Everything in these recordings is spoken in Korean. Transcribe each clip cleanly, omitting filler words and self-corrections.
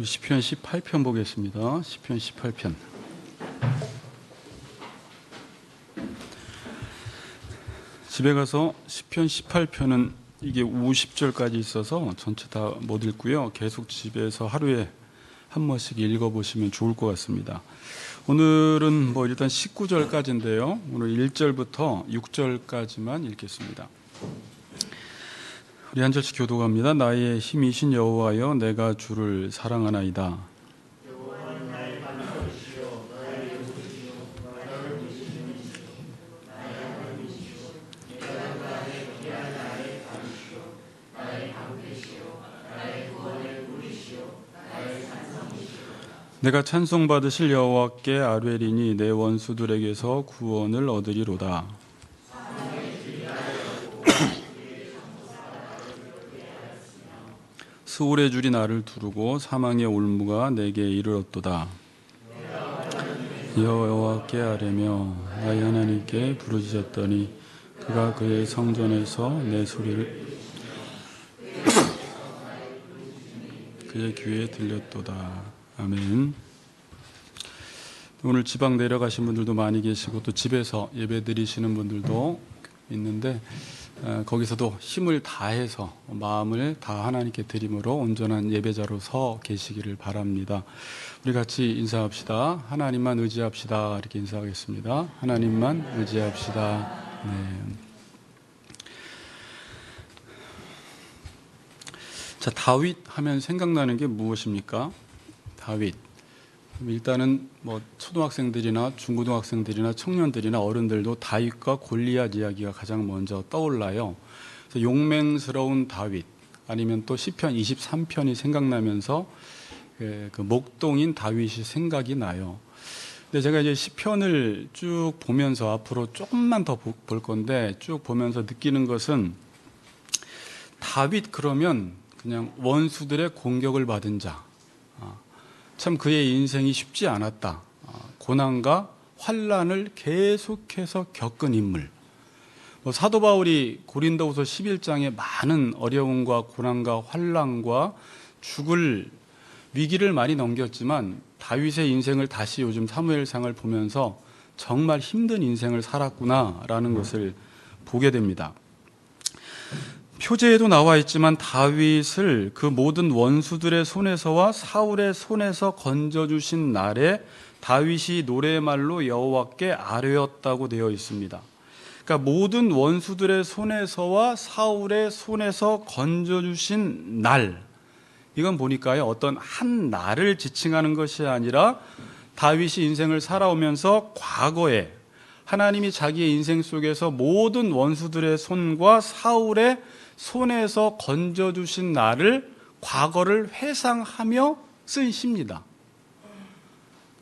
시편 18편 보겠습니다. 시편 18편. 집에 가서 시편 18편은 이게 50절까지 있어서 전체 다 못 읽고요. 계속 집에서 하루에 한 번씩 읽어보시면 좋을 것 같습니다. 오늘은 일단 19절까지인데요. 오늘 1절부터 6절까지만 읽겠습니다. 우리 한 절씩 교독합니다. 나의 힘이신 여호와여, 내가 주를 사랑하나이다. 내가 찬송받으실 여호와께 아뢰리니 내 원수들에게서 구원을 얻으리로다. 스올의 줄이 나를 두르고 사망의 올무가 내게 이르렀도다. 여호와께 아뢰며 나의 하나님께 부르짖었더니 그가 그의 성전에서 내 소리를 그의 귀에 들렸도다. 아멘. 오늘 지방 내려가신 분들도 많이 계시고 또 집에서 예배 드리시는 분들도 있는데 거기서도 힘을 다해서 마음을 다 하나님께 드림으로 온전한 예배자로 서 계시기를 바랍니다. 우리 같이 인사합시다. 하나님만 의지합시다. 이렇게 인사하겠습니다. 하나님만 의지합시다. 네. 자, 다윗 하면 생각나는 게 무엇입니까? 다윗. 일단은 초등학생들이나 중고등학생들이나 청년들이나 어른들도 다윗과 골리앗 이야기가 가장 먼저 떠올라요. 그래서 용맹스러운 다윗, 아니면 또 시편 23편이 생각나면서 그 목동인 다윗이 생각이 나요. 근데 제가 이제 시편을 쭉 보면서 앞으로 조금만 더 볼 건데 쭉 보면서 느끼는 것은 다윗 그러면 그냥 원수들의 공격을 받은 자. 참 그의 인생이 쉽지 않았다. 고난과 환난을 계속해서 겪은 인물. 사도 바울이 고린도후서 11장에 많은 어려움과 고난과 환난과 죽을 위기를 많이 넘겼지만 다윗의 인생을 다시 요즘 사무엘상을 보면서 정말 힘든 인생을 살았구나라는 것을 보게 됩니다. 표제에도 나와 있지만 다윗을 그 모든 원수들의 손에서와 사울의 손에서 건져주신 날에 다윗이 노래말로 여호와께 아뢰었다고 되어 있습니다. 그러니까 모든 원수들의 손에서와 사울의 손에서 건져주신 날, 이건 보니까요 어떤 한 날을 지칭하는 것이 아니라 다윗이 인생을 살아오면서 과거에 하나님이 자기의 인생 속에서 모든 원수들의 손과 사울의 손에서 건져주신 나를, 과거를 회상하며 쓴 시입니다.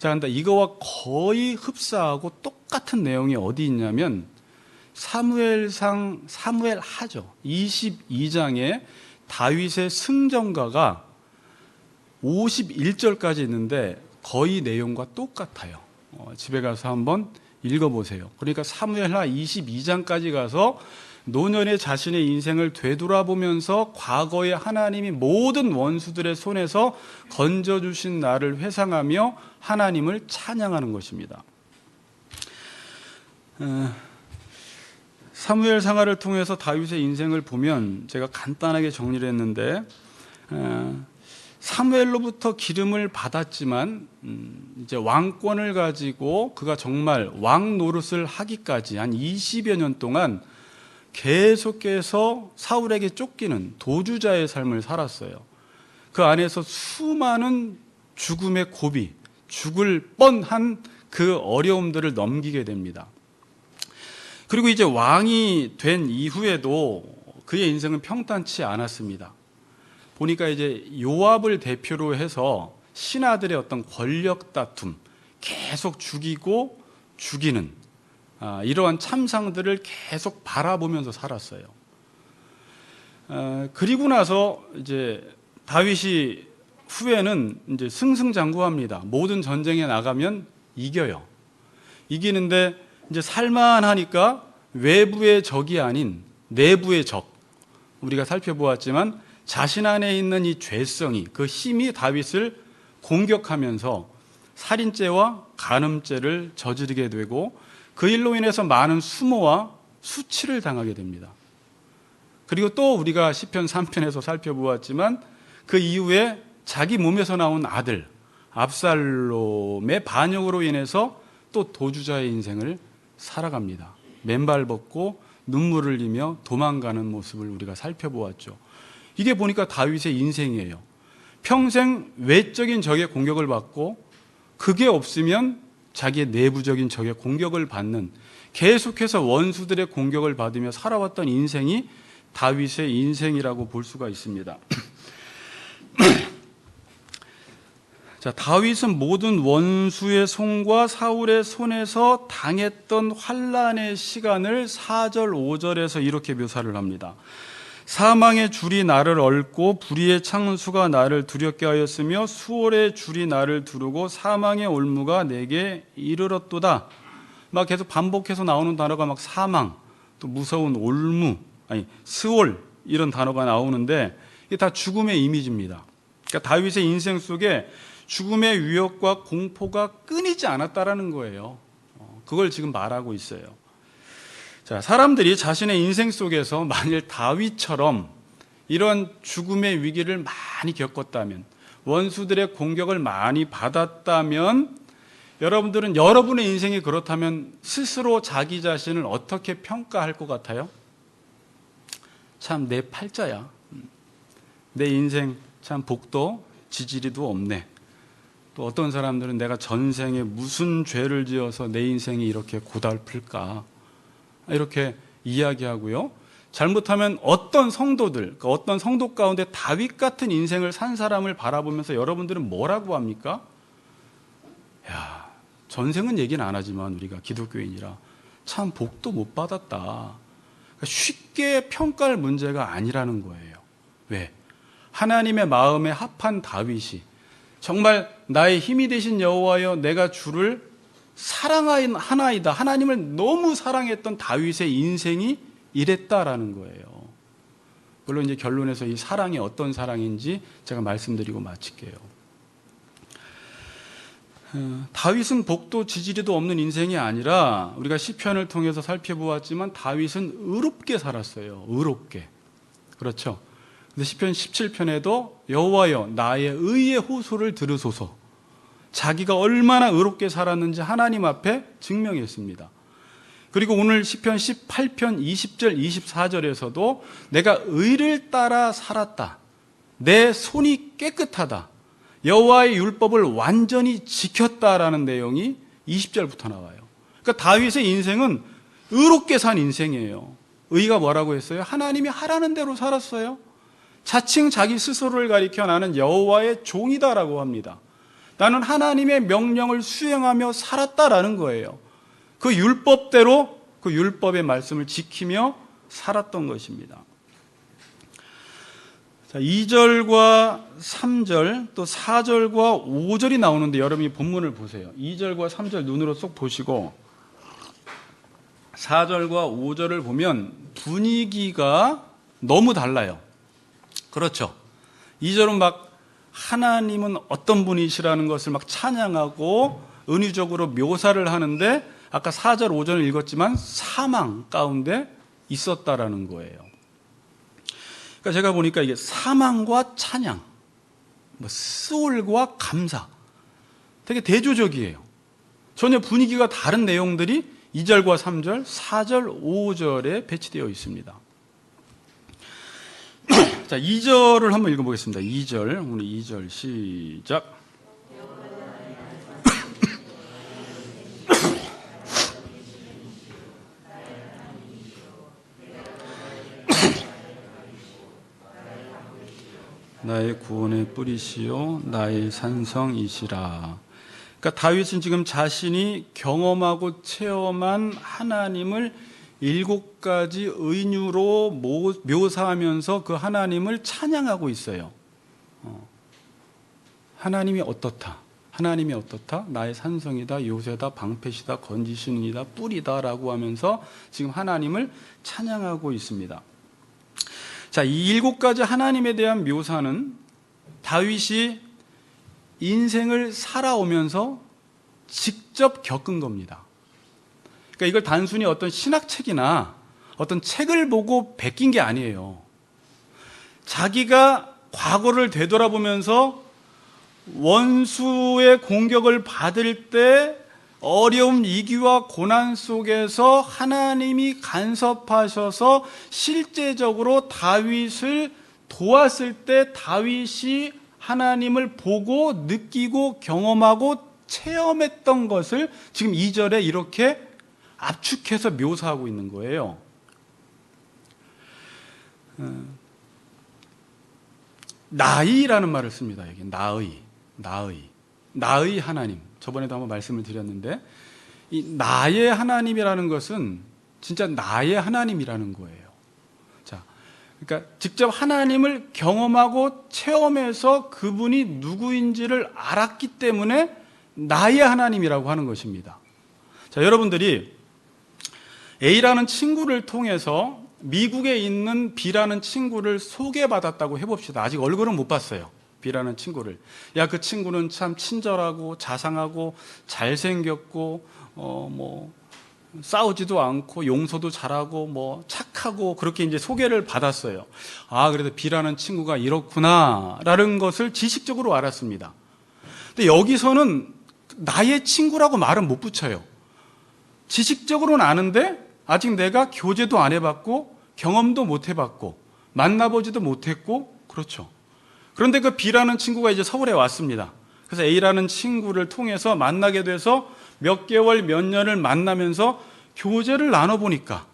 자, 근데 이거와 거의 흡사하고 똑같은 내용이 어디 있냐면 사무엘상, 사무엘하죠. 22장에 다윗의 승전가가 51절까지 있는데 거의 내용과 똑같아요. 집에 가서 한번 읽어보세요. 그러니까 사무엘하 22장까지 가서 노년의 자신의 인생을 되돌아보면서 과거에 하나님이 모든 원수들의 손에서 건져주신 나를 회상하며 하나님을 찬양하는 것입니다. 사무엘 상하를 통해서 다윗의 인생을 보면 제가 간단하게 정리를 했는데 사무엘로부터 기름을 받았지만 이제 왕권을 가지고 그가 정말 왕 노릇을 하기까지 한 20여 년 동안 계속해서 사울에게 쫓기는 도주자의 삶을 살았어요. 그 안에서 수많은 죽음의 고비, 죽을 뻔한 그 어려움들을 넘기게 됩니다. 그리고 이제 왕이 된 이후에도 그의 인생은 평탄치 않았습니다. 보니까 이제 요압을 대표로 해서 신하들의 어떤 권력 다툼, 계속 죽이고 죽이는 이러한 참상들을 계속 바라보면서 살았어요. 그리고 나서 이제 다윗이 후에는 이제 승승장구합니다. 모든 전쟁에 나가면 이겨요. 이기는데 이제 살만하니까 외부의 적이 아닌 내부의 적. 우리가 살펴보았지만 자신 안에 있는 이 죄성이, 그 힘이 다윗을 공격하면서 살인죄와 간음죄를 저지르게 되고 그 일로 인해서 많은 수모와 수치를 당하게 됩니다. 그리고 또 우리가 시편 3편에서 살펴보았지만 그 이후에 자기 몸에서 나온 아들 압살롬의 반역으로 인해서 또 도주자의 인생을 살아갑니다. 맨발 벗고 눈물을 흘리며 도망가는 모습을 우리가 살펴보았죠. 이게 보니까 다윗의 인생이에요. 평생 외적인 적의 공격을 받고 그게 없으면 자기의 내부적인 적의 공격을 받는, 계속해서 원수들의 공격을 받으며 살아왔던 인생이 다윗의 인생이라고 볼 수가 있습니다. 자, 다윗은 모든 원수의 손과 사울의 손에서 당했던 환난의 시간을 4절, 5절에서 이렇게 묘사를 합니다. 사망의 줄이 나를 얽고 불의의 창수가 나를 두렵게 하였으며 수월의 줄이 나를 두르고 사망의 올무가 내게 이르렀도다. 막 계속 반복해서 나오는 단어가 막 사망, 또 무서운 올무, 스월 이런 단어가 나오는데 이게 다 죽음의 이미지입니다. 그러니까 다윗의 인생 속에 죽음의 위협과 공포가 끊이지 않았다라는 거예요. 그걸 지금 말하고 있어요. 자, 사람들이 자신의 인생 속에서 만일 다윗처럼 이런 죽음의 위기를 많이 겪었다면, 원수들의 공격을 많이 받았다면, 여러분들은 여러분의 인생이 그렇다면 스스로 자기 자신을 어떻게 평가할 것 같아요? 참 내 팔자야. 내 인생 참 복도 지지리도 없네. 또 어떤 사람들은 내가 전생에 무슨 죄를 지어서 내 인생이 이렇게 고달플까, 이렇게 이야기하고요. 잘못하면 어떤 성도들, 어떤 성도 가운데 다윗 같은 인생을 산 사람을 바라보면서 여러분들은 뭐라고 합니까? 야, 전생은 얘기는 안 하지만 우리가 기독교인이라 참 복도 못 받았다. 그러니까 쉽게 평가할 문제가 아니라는 거예요. 왜? 하나님의 마음에 합한 다윗이 정말 나의 힘이 되신 여호와여 내가 주를 사랑하나이다, 하나님을 너무 사랑했던 다윗의 인생이 이랬다라는 거예요. 물론 이제 결론에서 이 사랑이 어떤 사랑인지 제가 말씀드리고 마칠게요. 다윗은 복도 지지리도 없는 인생이 아니라 우리가 시편을 통해서 살펴보았지만 다윗은 의롭게 살았어요. 의롭게. 그렇죠. 근데 시편 17편에도 여호와여 나의 의의 호소를 들으소서, 자기가 얼마나 의롭게 살았는지 하나님 앞에 증명했습니다. 그리고 오늘 시편 18편 20절 24절에서도 내가 의를 따라 살았다, 내 손이 깨끗하다, 여호와의 율법을 완전히 지켰다라는 내용이 20절부터 나와요. 그러니까 다윗의 인생은 의롭게 산 인생이에요. 의가 뭐라고 했어요? 하나님이 하라는 대로 살았어요. 자칭 자기 스스로를 가리켜 나는 여호와의 종이다라고 합니다. 나는 하나님의 명령을 수행하며 살았다라는 거예요. 그 율법대로 그 율법의 말씀을 지키며 살았던 것입니다. 자, 2절과 3절 또 4절과 5절이 나오는데 여러분이 본문을 보세요. 2절과 3절 눈으로 쏙 보시고 4절과 5절을 보면 분위기가 너무 달라요. 그렇죠. 2절은 막 하나님은 어떤 분이시라는 것을 막 찬양하고 은유적으로 묘사를 하는데, 아까 4절 5절을 읽었지만 사망 가운데 있었다라는 거예요. 그러니까 제가 보니까 이게 사망과 찬양, 스올과 감사, 되게 대조적이에요. 전혀 분위기가 다른 내용들이 2절과 3절, 4절, 5절에 배치되어 있습니다. 자, 2절을 한번 읽어보겠습니다. 2절, 오늘 2절 시작. 나의 구원의 뿌리시요 나의 산성이시라. 그러니까 다윗은 지금 자신이 경험하고 체험한 하나님을 7가지 의뉴로 묘사하면서 그 하나님을 찬양하고 있어요. 하나님이 어떻다, 하나님이 어떻다, 나의 산성이다, 요새다, 방패시다, 건지시는 이다, 뿌리다라고 하면서 지금 하나님을 찬양하고 있습니다. 자, 이 7가지 하나님에 대한 묘사는 다윗이 인생을 살아오면서 직접 겪은 겁니다. 그러니까 이걸 단순히 어떤 신학책이나 어떤 책을 보고 베낀 게 아니에요. 자기가 과거를 되돌아보면서 원수의 공격을 받을 때 어려움, 위기와 고난 속에서 하나님이 간섭하셔서 실제적으로 다윗을 도왔을 때 다윗이 하나님을 보고 느끼고 경험하고 체험했던 것을 지금 2절에 이렇게 압축해서 묘사하고 있는 거예요. 나의라는 말을 씁니다. 여기 나의 하나님. 저번에도 한번 말씀을 드렸는데 이 나의 하나님이라는 것은 진짜 나의 하나님이라는 거예요. 자, 그러니까 직접 하나님을 경험하고 체험해서 그분이 누구인지를 알았기 때문에 나의 하나님이라고 하는 것입니다. 자, 여러분들이 A라는 친구를 통해서 미국에 있는 B라는 친구를 소개받았다고 해봅시다. 아직 얼굴은 못 봤어요. B라는 친구를. 야, 그 친구는 참 친절하고 자상하고 잘생겼고 싸우지도 않고 용서도 잘하고 착하고 그렇게 이제 소개를 받았어요. 아, 그래도 B라는 친구가 이렇구나라는 것을 지식적으로 알았습니다. 근데 여기서는 나의 친구라고 말은 못 붙여요. 지식적으로는 아는데 아직 내가 교제도 안 해봤고 경험도 못 해봤고 만나보지도 못했고 그렇죠. 그런데 그 B라는 친구가 이제 서울에 왔습니다. 그래서 A라는 친구를 통해서 만나게 돼서 몇 개월, 몇 년을 만나면서 교제를 나눠보니까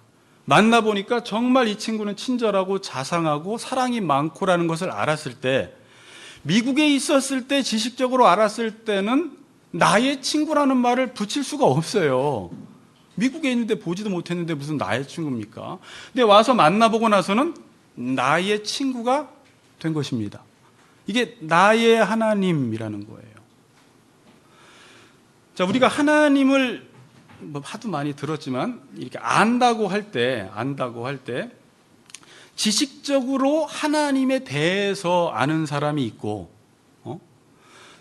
만나보니까 정말 이 친구는 친절하고 자상하고 사랑이 많고라는 것을 알았을 때 미국에 있었을 때 지식적으로 알았을 때는 나의 친구라는 말을 붙일 수가 없어요. 미국에 있는데 보지도 못했는데 무슨 나의 친구입니까? 근데 와서 만나보고 나서는 나의 친구가 된 것입니다. 이게 나의 하나님이라는 거예요. 자, 우리가 하나님을 하도 많이 들었지만 이렇게 안다고 할 때 지식적으로 하나님에 대해서 아는 사람이 있고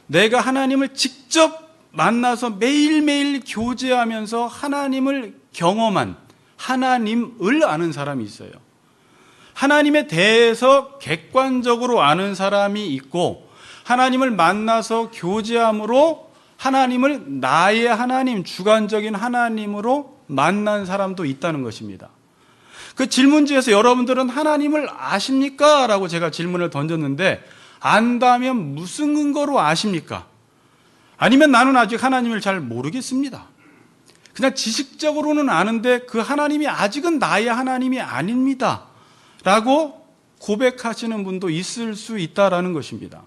내가 하나님을 직접 만나서 매일매일 교제하면서 하나님을 경험한 하나님을 아는 사람이 있어요. 하나님에 대해서 객관적으로 아는 사람이 있고 하나님을 만나서 교제함으로 하나님을 나의 하나님, 주관적인 하나님으로 만난 사람도 있다는 것입니다. 그 질문지에서 여러분들은 하나님을 아십니까? 라고 제가 질문을 던졌는데 안다면 무슨 근거로 아십니까? 아니면 나는 아직 하나님을 잘 모르겠습니다. 그냥 지식적으로는 아는데 그 하나님이 아직은 나의 하나님이 아닙니다. 라고 고백하시는 분도 있을 수 있다라는 것입니다.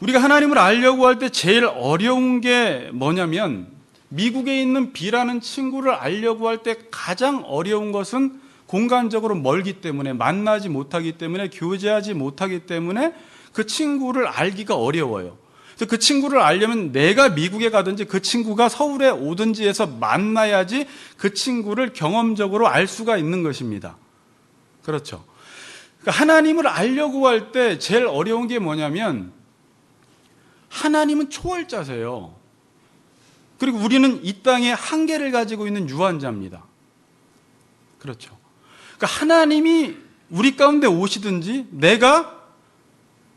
우리가 하나님을 알려고 할 때 제일 어려운 게 뭐냐면 미국에 있는 B라는 친구를 알려고 할 때 가장 어려운 것은 공간적으로 멀기 때문에 만나지 못하기 때문에 교제하지 못하기 때문에 그 친구를 알기가 어려워요. 그래서 그 친구를 알려면 내가 미국에 가든지 그 친구가 서울에 오든지 해서 만나야지 그 친구를 경험적으로 알 수가 있는 것입니다. 그렇죠. 그러니까 하나님을 알려고 할 때 제일 어려운 게 뭐냐면 하나님은 초월자세요. 그리고 우리는 이 땅에 한계를 가지고 있는 유한자입니다. 그렇죠. 그러니까 하나님이 우리 가운데 오시든지 내가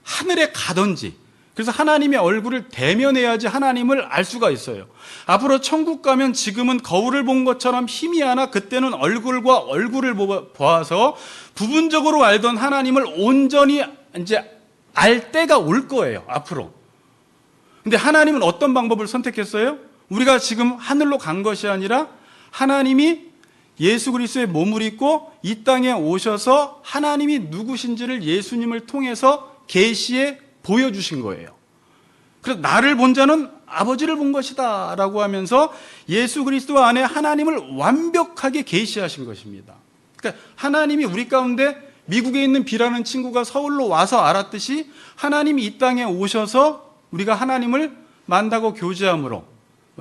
하늘에 가든지 그래서 하나님의 얼굴을 대면해야지 하나님을 알 수가 있어요. 앞으로 천국 가면 지금은 거울을 본 것처럼 희미하나 그때는 얼굴과 얼굴을 보아서 부분적으로 알던 하나님을 온전히 이제 알 때가 올 거예요. 앞으로. 근데 하나님은 어떤 방법을 선택했어요? 우리가 지금 하늘로 간 것이 아니라 하나님이 예수 그리스도의 몸을 입고 이 땅에 오셔서 하나님이 누구신지를 예수님을 통해서 계시해 보여주신 거예요. 그래서 나를 본 자는 아버지를 본 것이다 라고 하면서 예수 그리스도 안에 하나님을 완벽하게 계시하신 것입니다. 그러니까 하나님이 우리 가운데 미국에 있는 B라는 친구가 서울로 와서 알았듯이 하나님이 이 땅에 오셔서 우리가 하나님을 만나고 교제함으로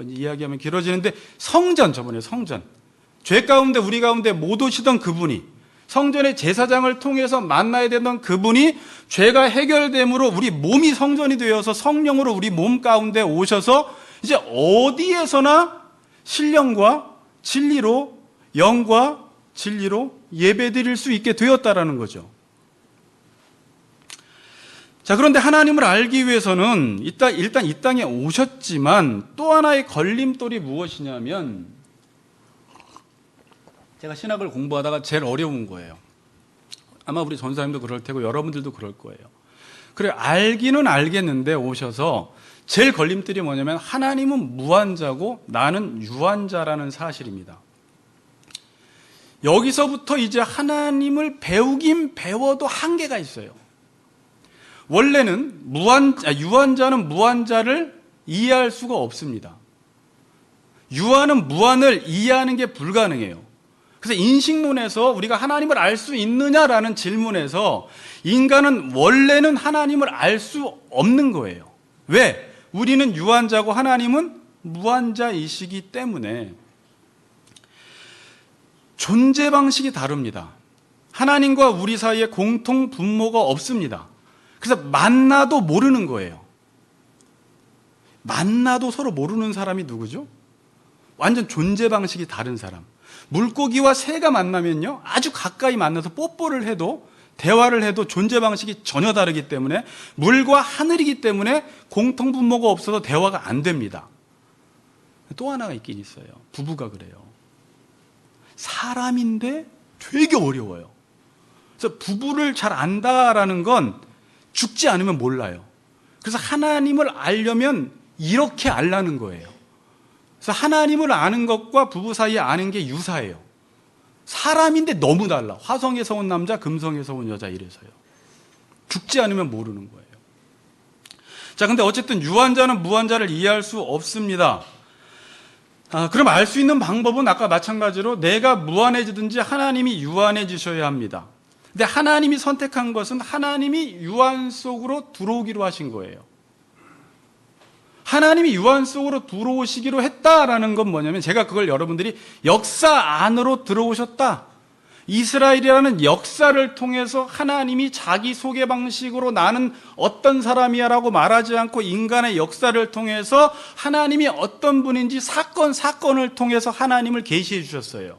이야기하면 길어지는데 저번에 성전 죄 가운데 우리 가운데 못 오시던 그분이 성전의 제사장을 통해서 만나야 되던 그분이 죄가 해결됨으로 우리 몸이 성전이 되어서 성령으로 우리 몸 가운데 오셔서 이제 어디에서나 신령과 진리로, 영과 진리로 예배드릴 수 있게 되었다라는 거죠. 자, 그런데 하나님을 알기 위해서는 일단 이 땅에 오셨지만 또 하나의 걸림돌이 무엇이냐면, 제가 신학을 공부하다가 제일 어려운 거예요. 아마 우리 전사님도 그럴 테고 여러분들도 그럴 거예요. 그래, 알기는 알겠는데 오셔서 제일 걸림돌이 뭐냐면 하나님은 무한자고 나는 유한자라는 사실입니다. 여기서부터 이제 하나님을 배우긴 배워도 한계가 있어요. 원래는 유한자는 무한자를 이해할 수가 없습니다. 유한은 무한을 이해하는 게 불가능해요. 그래서 인식론에서 우리가 하나님을 알 수 있느냐라는 질문에서 인간은 원래는 하나님을 알 수 없는 거예요. 왜? 우리는 유한자고 하나님은 무한자이시기 때문에. 존재 방식이 다릅니다. 하나님과 우리 사이에 공통 분모가 없습니다. 그래서 만나도 모르는 거예요. 만나도 서로 모르는 사람이 누구죠? 완전 존재 방식이 다른 사람. 물고기와 새가 만나면요, 아주 가까이 만나서 뽀뽀를 해도, 대화를 해도 존재 방식이 전혀 다르기 때문에, 물과 하늘이기 때문에 공통 분모가 없어서 대화가 안 됩니다. 또 하나가 있긴 있어요. 부부가 그래요. 사람인데 되게 어려워요. 그래서 부부를 잘 안다라는 건 죽지 않으면 몰라요. 그래서 하나님을 알려면 이렇게 알라는 거예요. 그래서 하나님을 아는 것과 부부 사이에 아는 게 유사해요. 사람인데 너무 달라. 화성에서 온 남자, 금성에서 온 여자 이래서요. 죽지 않으면 모르는 거예요. 자, 근데 어쨌든 유한자는 무한자를 이해할 수 없습니다. 그럼 알 수 있는 방법은 아까 마찬가지로 내가 무한해지든지 하나님이 유한해지셔야 합니다. 근데 하나님이 선택한 것은 하나님이 유한 속으로 들어오기로 하신 거예요. 하나님이 유한 속으로 들어오시기로 했다라는 건 뭐냐면, 제가 그걸 여러분들이 역사 안으로 들어오셨다, 이스라엘이라는 역사를 통해서 하나님이 자기 소개 방식으로 나는 어떤 사람이야 라고 말하지 않고 인간의 역사를 통해서 하나님이 어떤 분인지 사건을 통해서 하나님을 계시해 주셨어요.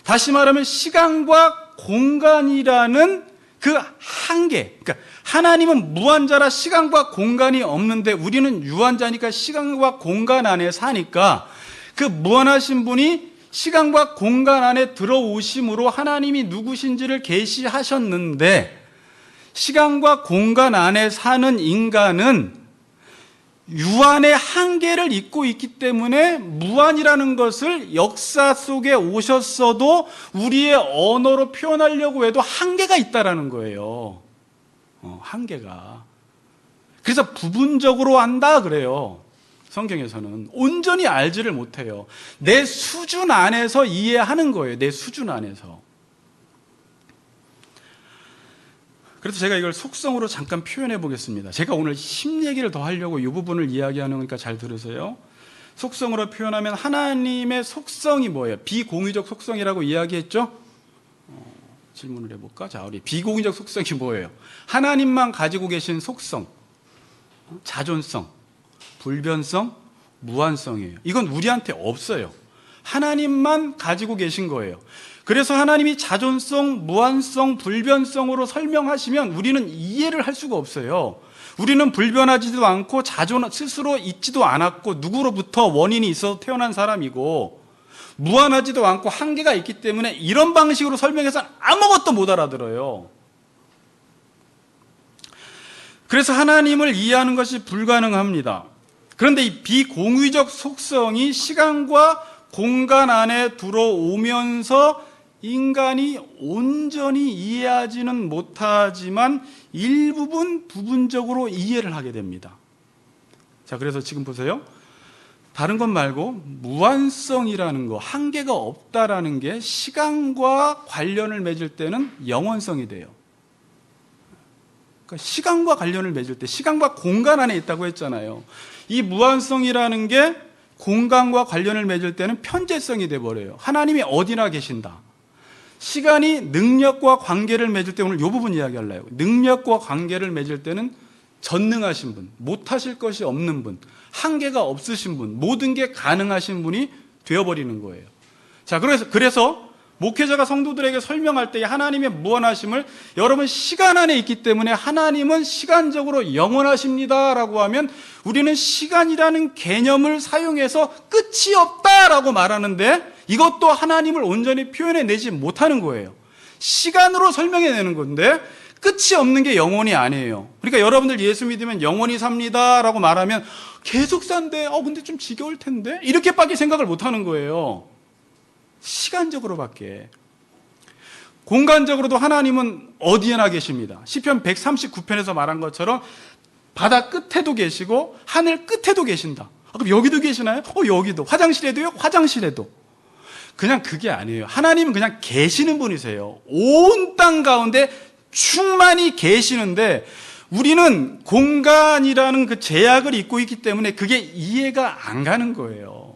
다시 말하면 시간과 공간이라는 그 한계, 그러니까 하나님은 무한자라 시간과 공간이 없는데 우리는 유한자니까 시간과 공간 안에 사니까, 그 무한하신 분이 시간과 공간 안에 들어오심으로 하나님이 누구신지를 계시하셨는데, 시간과 공간 안에 사는 인간은 유한의 한계를 잊고 있기 때문에 무한이라는 것을 역사 속에 오셨어도 우리의 언어로 표현하려고 해도 한계가 있다라는 거예요. 한계가. 그래서 부분적으로 안다 그래요. 성경에서는 온전히 알지를 못해요. 내 수준 안에서 이해하는 거예요. 내 수준 안에서. 그래서 제가 이걸 속성으로 잠깐 표현해 보겠습니다. 제가 오늘 힘 얘기를 더 하려고 이 부분을 이야기하는 거니까 잘 들으세요. 속성으로 표현하면 하나님의 속성이 뭐예요? 비공유적 속성이라고 이야기했죠? 질문을 해볼까? 자, 우리 비공유적 속성이 뭐예요? 하나님만 가지고 계신 속성, 자존성, 불변성, 무한성이에요. 이건 우리한테 없어요. 하나님만 가지고 계신 거예요. 그래서 하나님이 자존성, 무한성, 불변성으로 설명하시면 우리는 이해를 할 수가 없어요. 우리는 불변하지도 않고 스스로 있지도 않았고 누구로부터 원인이 있어서 태어난 사람이고, 무한하지도 않고 한계가 있기 때문에 이런 방식으로 설명해서는 아무것도 못 알아들어요. 그래서 하나님을 이해하는 것이 불가능합니다. 그런데 이 비공유적 속성이 시간과 공간 안에 들어오면서 인간이 온전히 이해하지는 못하지만 일부분 부분적으로 이해를 하게 됩니다. 자, 그래서 지금 보세요. 다른 것 말고 무한성이라는 거, 한계가 없다라는 게 시간과 관련을 맺을 때는 영원성이 돼요. 그러니까 시간과 관련을 맺을 때, 시간과 공간 안에 있다고 했잖아요. 이 무한성이라는 게 공간과 관련을 맺을 때는 편재성이 돼버려요. 하나님이 어디나 계신다. 시간이 능력과 관계를 맺을 때 오늘 이 부분 이야기할래요. 능력과 관계를 맺을 때는 전능하신 분, 못하실 것이 없는 분, 한계가 없으신 분, 모든 게 가능하신 분이 되어버리는 거예요. 자, 그래서 목회자가 성도들에게 설명할 때 하나님의 무한하심을 여러분 시간 안에 있기 때문에 하나님은 시간적으로 영원하십니다라고 하면 우리는 시간이라는 개념을 사용해서 끝이 없다라고 말하는데 이것도 하나님을 온전히 표현해내지 못하는 거예요. 시간으로 설명해내는 건데 끝이 없는 게 영원이 아니에요. 그러니까 여러분들 예수 믿으면 영원히 삽니다라고 말하면 계속 산대, 근데 좀 지겨울 텐데 이렇게밖에 생각을 못하는 거예요. 시간적으로밖에. 공간적으로도 하나님은 어디에나 계십니다. 시편 139편에서 말한 것처럼 바다 끝에도 계시고 하늘 끝에도 계신다. 그럼 여기도 계시나요? 여기도. 화장실에도요? 화장실에도. 그냥 그게 아니에요. 하나님은 그냥 계시는 분이세요. 온 땅 가운데 충만히 계시는데 우리는 공간이라는 그 제약을 입고 있기 때문에 그게 이해가 안 가는 거예요.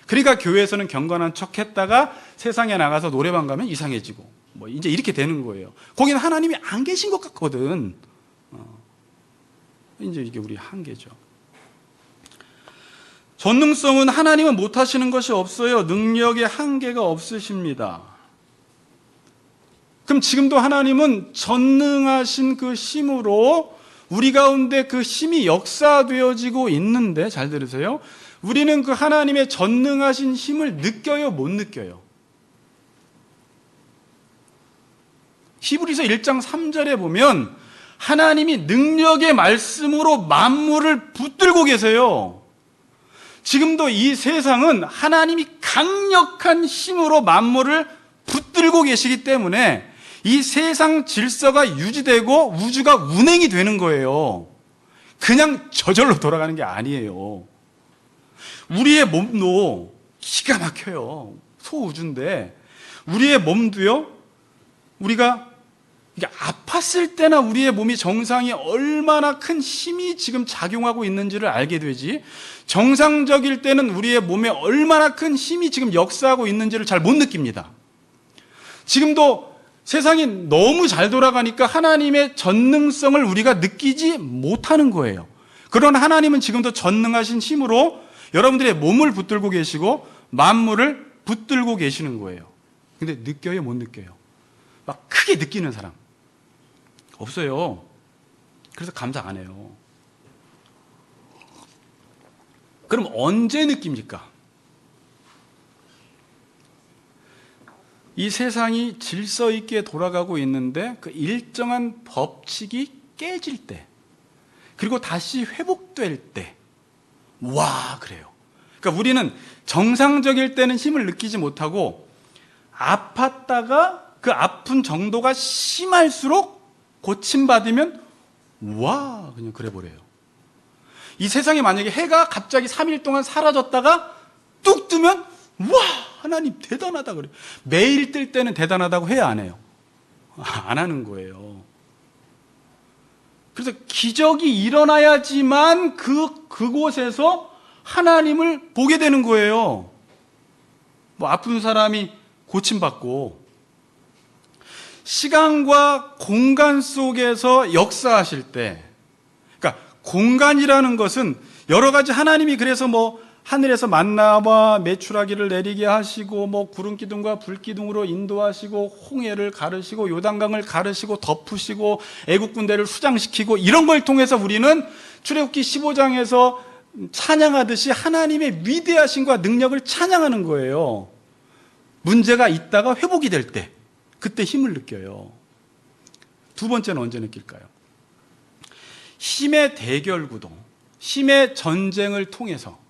그러니까 교회에서는 경건한 척 했다가 세상에 나가서 노래방 가면 이상해지고 이제 이렇게 되는 거예요. 거기는 하나님이 안 계신 것 같거든. 이제 이게 우리 한계죠. 전능성은 하나님은 못하시는 것이 없어요. 능력의 한계가 없으십니다. 그럼 지금도 하나님은 전능하신 그 힘으로 우리 가운데 그 힘이 역사되어지고 있는데 잘 들으세요. 우리는 그 하나님의 전능하신 힘을 느껴요, 못 느껴요? 히브리서 1장 3절에 보면 하나님이 능력의 말씀으로 만물을 붙들고 계세요. 지금도 이 세상은 하나님이 강력한 힘으로 만물을 붙들고 계시기 때문에 이 세상 질서가 유지되고 우주가 운행이 되는 거예요. 그냥 저절로 돌아가는 게 아니에요. 우리의 몸도 기가 막혀요. 소우주인데 우리의 몸도요. 우리가 이게 아팠을 때나 우리의 몸이 정상이 얼마나 큰 힘이 지금 작용하고 있는지를 알게 되지 정상적일 때는 우리의 몸에 얼마나 큰 힘이 지금 역사하고 있는지를 잘 못 느낍니다. 지금도 세상이 너무 잘 돌아가니까 하나님의 전능성을 우리가 느끼지 못하는 거예요. 그러나 하나님은 지금도 전능하신 힘으로 여러분들의 몸을 붙들고 계시고 만물을 붙들고 계시는 거예요. 근데 느껴요, 못 느껴요? 막 크게 느끼는 사람 없어요. 그래서 감사 안 해요. 그럼 언제 느낍니까? 이 세상이 질서 있게 돌아가고 있는데 그 일정한 법칙이 깨질 때, 그리고 다시 회복될 때, 그래요. 그러니까 우리는 정상적일 때는 힘을 느끼지 못하고 아팠다가 그 아픈 정도가 심할수록 고침받으면 그냥 그래 버려요. 이 세상에 만약에 해가 갑자기 3일 동안 사라졌다가 뚝 뜨면 하나님 대단하다 그래요. 매일 뜰 때는 대단하다고 해야 안 해요? 안 하는 거예요. 그래서 기적이 일어나야지만 그곳에서 하나님을 보게 되는 거예요. 아픈 사람이 고침받고 시간과 공간 속에서 역사하실 때, 그러니까 공간이라는 것은 여러 가지 하나님이 그래서 하늘에서 만나와 메추라기를 내리게 하시고 구름 기둥과 불 기둥으로 인도하시고 홍해를 가르시고 요단강을 가르시고 덮으시고 애국 군대를 수장시키고 이런 걸 통해서 우리는 출애굽기 15장에서 찬양하듯이 하나님의 위대하심과 능력을 찬양하는 거예요. 문제가 있다가 회복이 될 때 그때 힘을 느껴요. 두 번째는 언제 느낄까요? 힘의 대결 구도, 힘의 전쟁을 통해서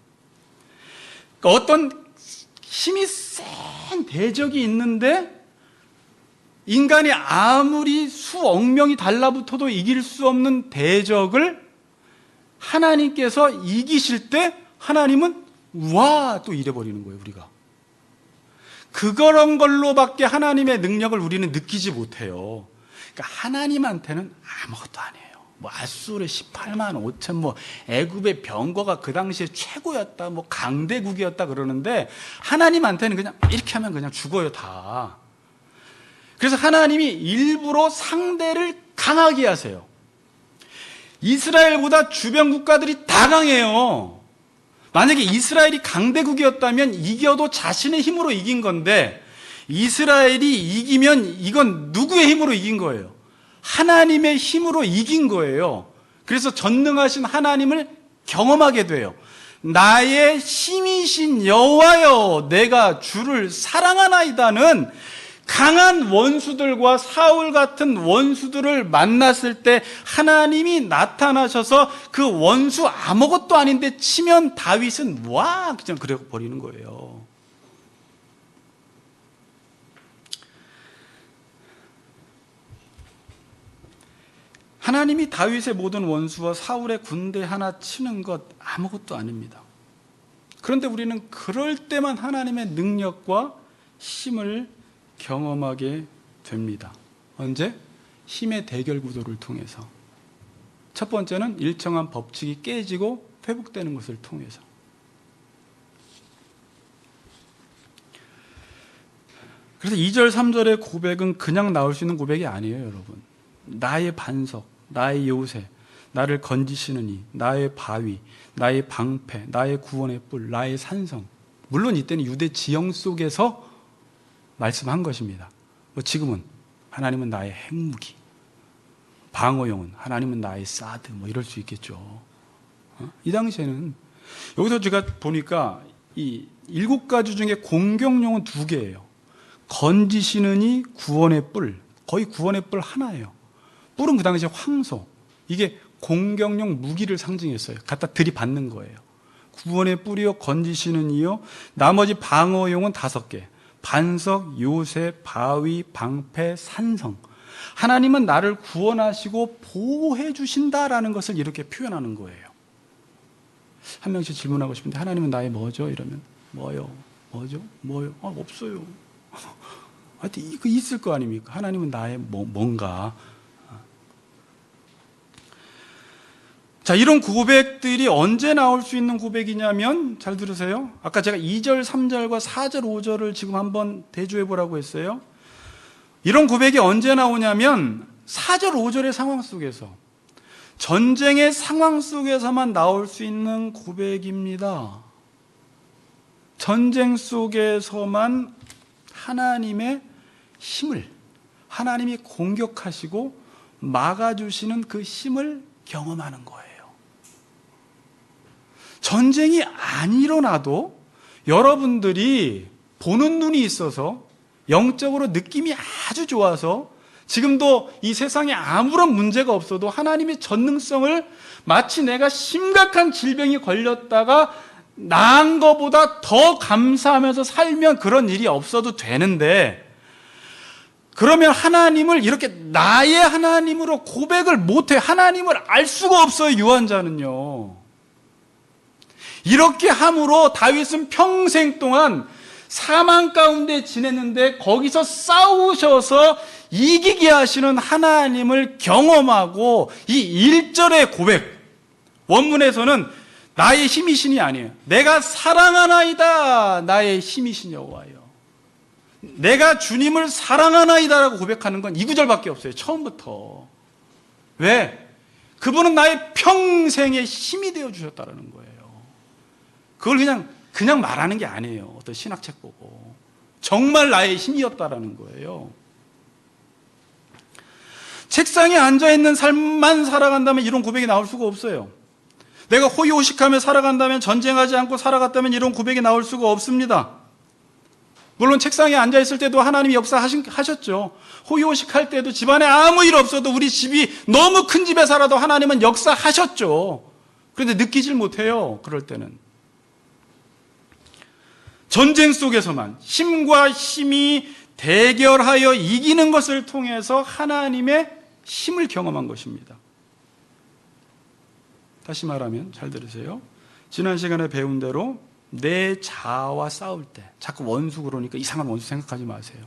어떤 힘이 센 대적이 있는데 인간이 아무리 수억 명이 달라붙어도 이길 수 없는 대적을 하나님께서 이기실 때 하나님은 또 이래버리는 거예요. 우리가 그런 걸로밖에 하나님의 능력을 우리는 느끼지 못해요. 그러니까 하나님한테는 아무것도 아니에요. 아수르의 18만 5천, 애굽의 병거가 그 당시에 최고였다, 강대국이었다 그러는데 하나님한테는 그냥 이렇게 하면 그냥 죽어요, 다. 그래서 하나님이 일부러 상대를 강하게 하세요. 이스라엘보다 주변 국가들이 다 강해요. 만약에 이스라엘이 강대국이었다면 이겨도 자신의 힘으로 이긴 건데, 이스라엘이 이기면 이건 누구의 힘으로 이긴 거예요? 하나님의 힘으로 이긴 거예요. 그래서 전능하신 하나님을 경험하게 돼요. 나의 힘이신 여호와여, 내가 주를 사랑하나이다는 강한 원수들과 사울 같은 원수들을 만났을 때 하나님이 나타나셔서 그 원수 아무것도 아닌데 치면 다윗은 와 그냥 그래 버리는 거예요. 하나님이 다윗의 모든 원수와 사울의 군대 하나 치는 것 아무것도 아닙니다. 그런데 우리는 그럴 때만 하나님의 능력과 힘을 경험하게 됩니다. 언제? 힘의 대결 구도를 통해서. 첫 번째는 일정한 법칙이 깨지고 회복되는 것을 통해서. 그래서 2절, 3절의 고백은 그냥 나올 수 있는 고백이 아니에요, 여러분. 나의 반석, 나의 요새, 나를 건지시는 이, 나의 바위, 나의 방패, 나의 구원의 뿔, 나의 산성. 물론 이때는 유대 지형 속에서 말씀한 것입니다. 지금은 하나님은 나의 핵무기, 방어용은 하나님은 나의 사드, 이럴 수 있겠죠. 이 당시에는 여기서 제가 보니까 이 7가지 중에 공격용은 2개예요. 건지시는 이, 구원의 뿔, 거의 구원의 뿔 하나예요. 뿔은 그 당시에 황소, 이게 공격용 무기를 상징했어요. 갖다 들이받는 거예요. 구원의 뿔이요, 건지시는 이요, 나머지 방어용은 5개. 반석, 요새, 바위, 방패, 산성. 하나님은 나를 구원하시고 보호해 주신다라는 것을 이렇게 표현하는 거예요. 한 명씩 질문하고 싶은데, 하나님은 나의 뭐죠? 이러면 뭐요? 뭐죠? 뭐요? 없어요. 하여튼 이거 있을 거 아닙니까? 하나님은 나의 뭔가. 자, 이런 고백들이 언제 나올 수 있는 고백이냐면, 잘 들으세요. 아까 제가 2절, 3절과 4절, 5절을 지금 한번 대조해 보라고 했어요. 이런 고백이 언제 나오냐면 4절, 5절의 상황 속에서, 전쟁의 상황 속에서만 나올 수 있는 고백입니다. 전쟁 속에서만 하나님의 힘을, 하나님이 공격하시고 막아주시는 그 힘을 경험하는 거예요. 전쟁이 안 일어나도 여러분들이 보는 눈이 있어서 영적으로 느낌이 아주 좋아서 지금도 이 세상에 아무런 문제가 없어도 하나님의 전능성을, 마치 내가 심각한 질병이 걸렸다가 나은 것보다 더 감사하면서 살면 그런 일이 없어도 되는데, 그러면 하나님을 이렇게 나의 하나님으로 고백을 못해. 하나님을 알 수가 없어요, 유언자는요. 이렇게 함으로 다윗은 평생 동안 사망 가운데 지냈는데 거기서 싸우셔서 이기게 하시는 하나님을 경험하고, 이 1절의 고백, 원문에서는 나의 힘이신이 아니에요. 내가 사랑하나이다, 나의 힘이신 여호와여. 내가 주님을 사랑하나이다라고 고백하는 건 이 구절밖에 없어요, 처음부터. 왜? 그분은 나의 평생의 힘이 되어 주셨다는 거예요. 그걸 그냥 말하는 게 아니에요. 어떤 신학책 보고. 정말 나의 힘이었다라는 거예요. 책상에 앉아있는 삶만 살아간다면 이런 고백이 나올 수가 없어요. 내가 호의호식하며 살아간다면, 전쟁하지 않고 살아갔다면 이런 고백이 나올 수가 없습니다. 물론 책상에 앉아있을 때도 하나님이 역사하셨죠. 호의호식할 때도, 집안에 아무 일 없어도, 우리 집이 너무 큰 집에 살아도 하나님은 역사하셨죠. 그런데 느끼질 못해요, 그럴 때는. 전쟁 속에서만 힘과 힘이 대결하여 이기는 것을 통해서 하나님의 힘을 경험한 것입니다. 다시 말하면, 잘 들으세요. 지난 시간에 배운 대로 내 자아와 싸울 때, 자꾸 원수 그러니까 이상한 원수 생각하지 마세요.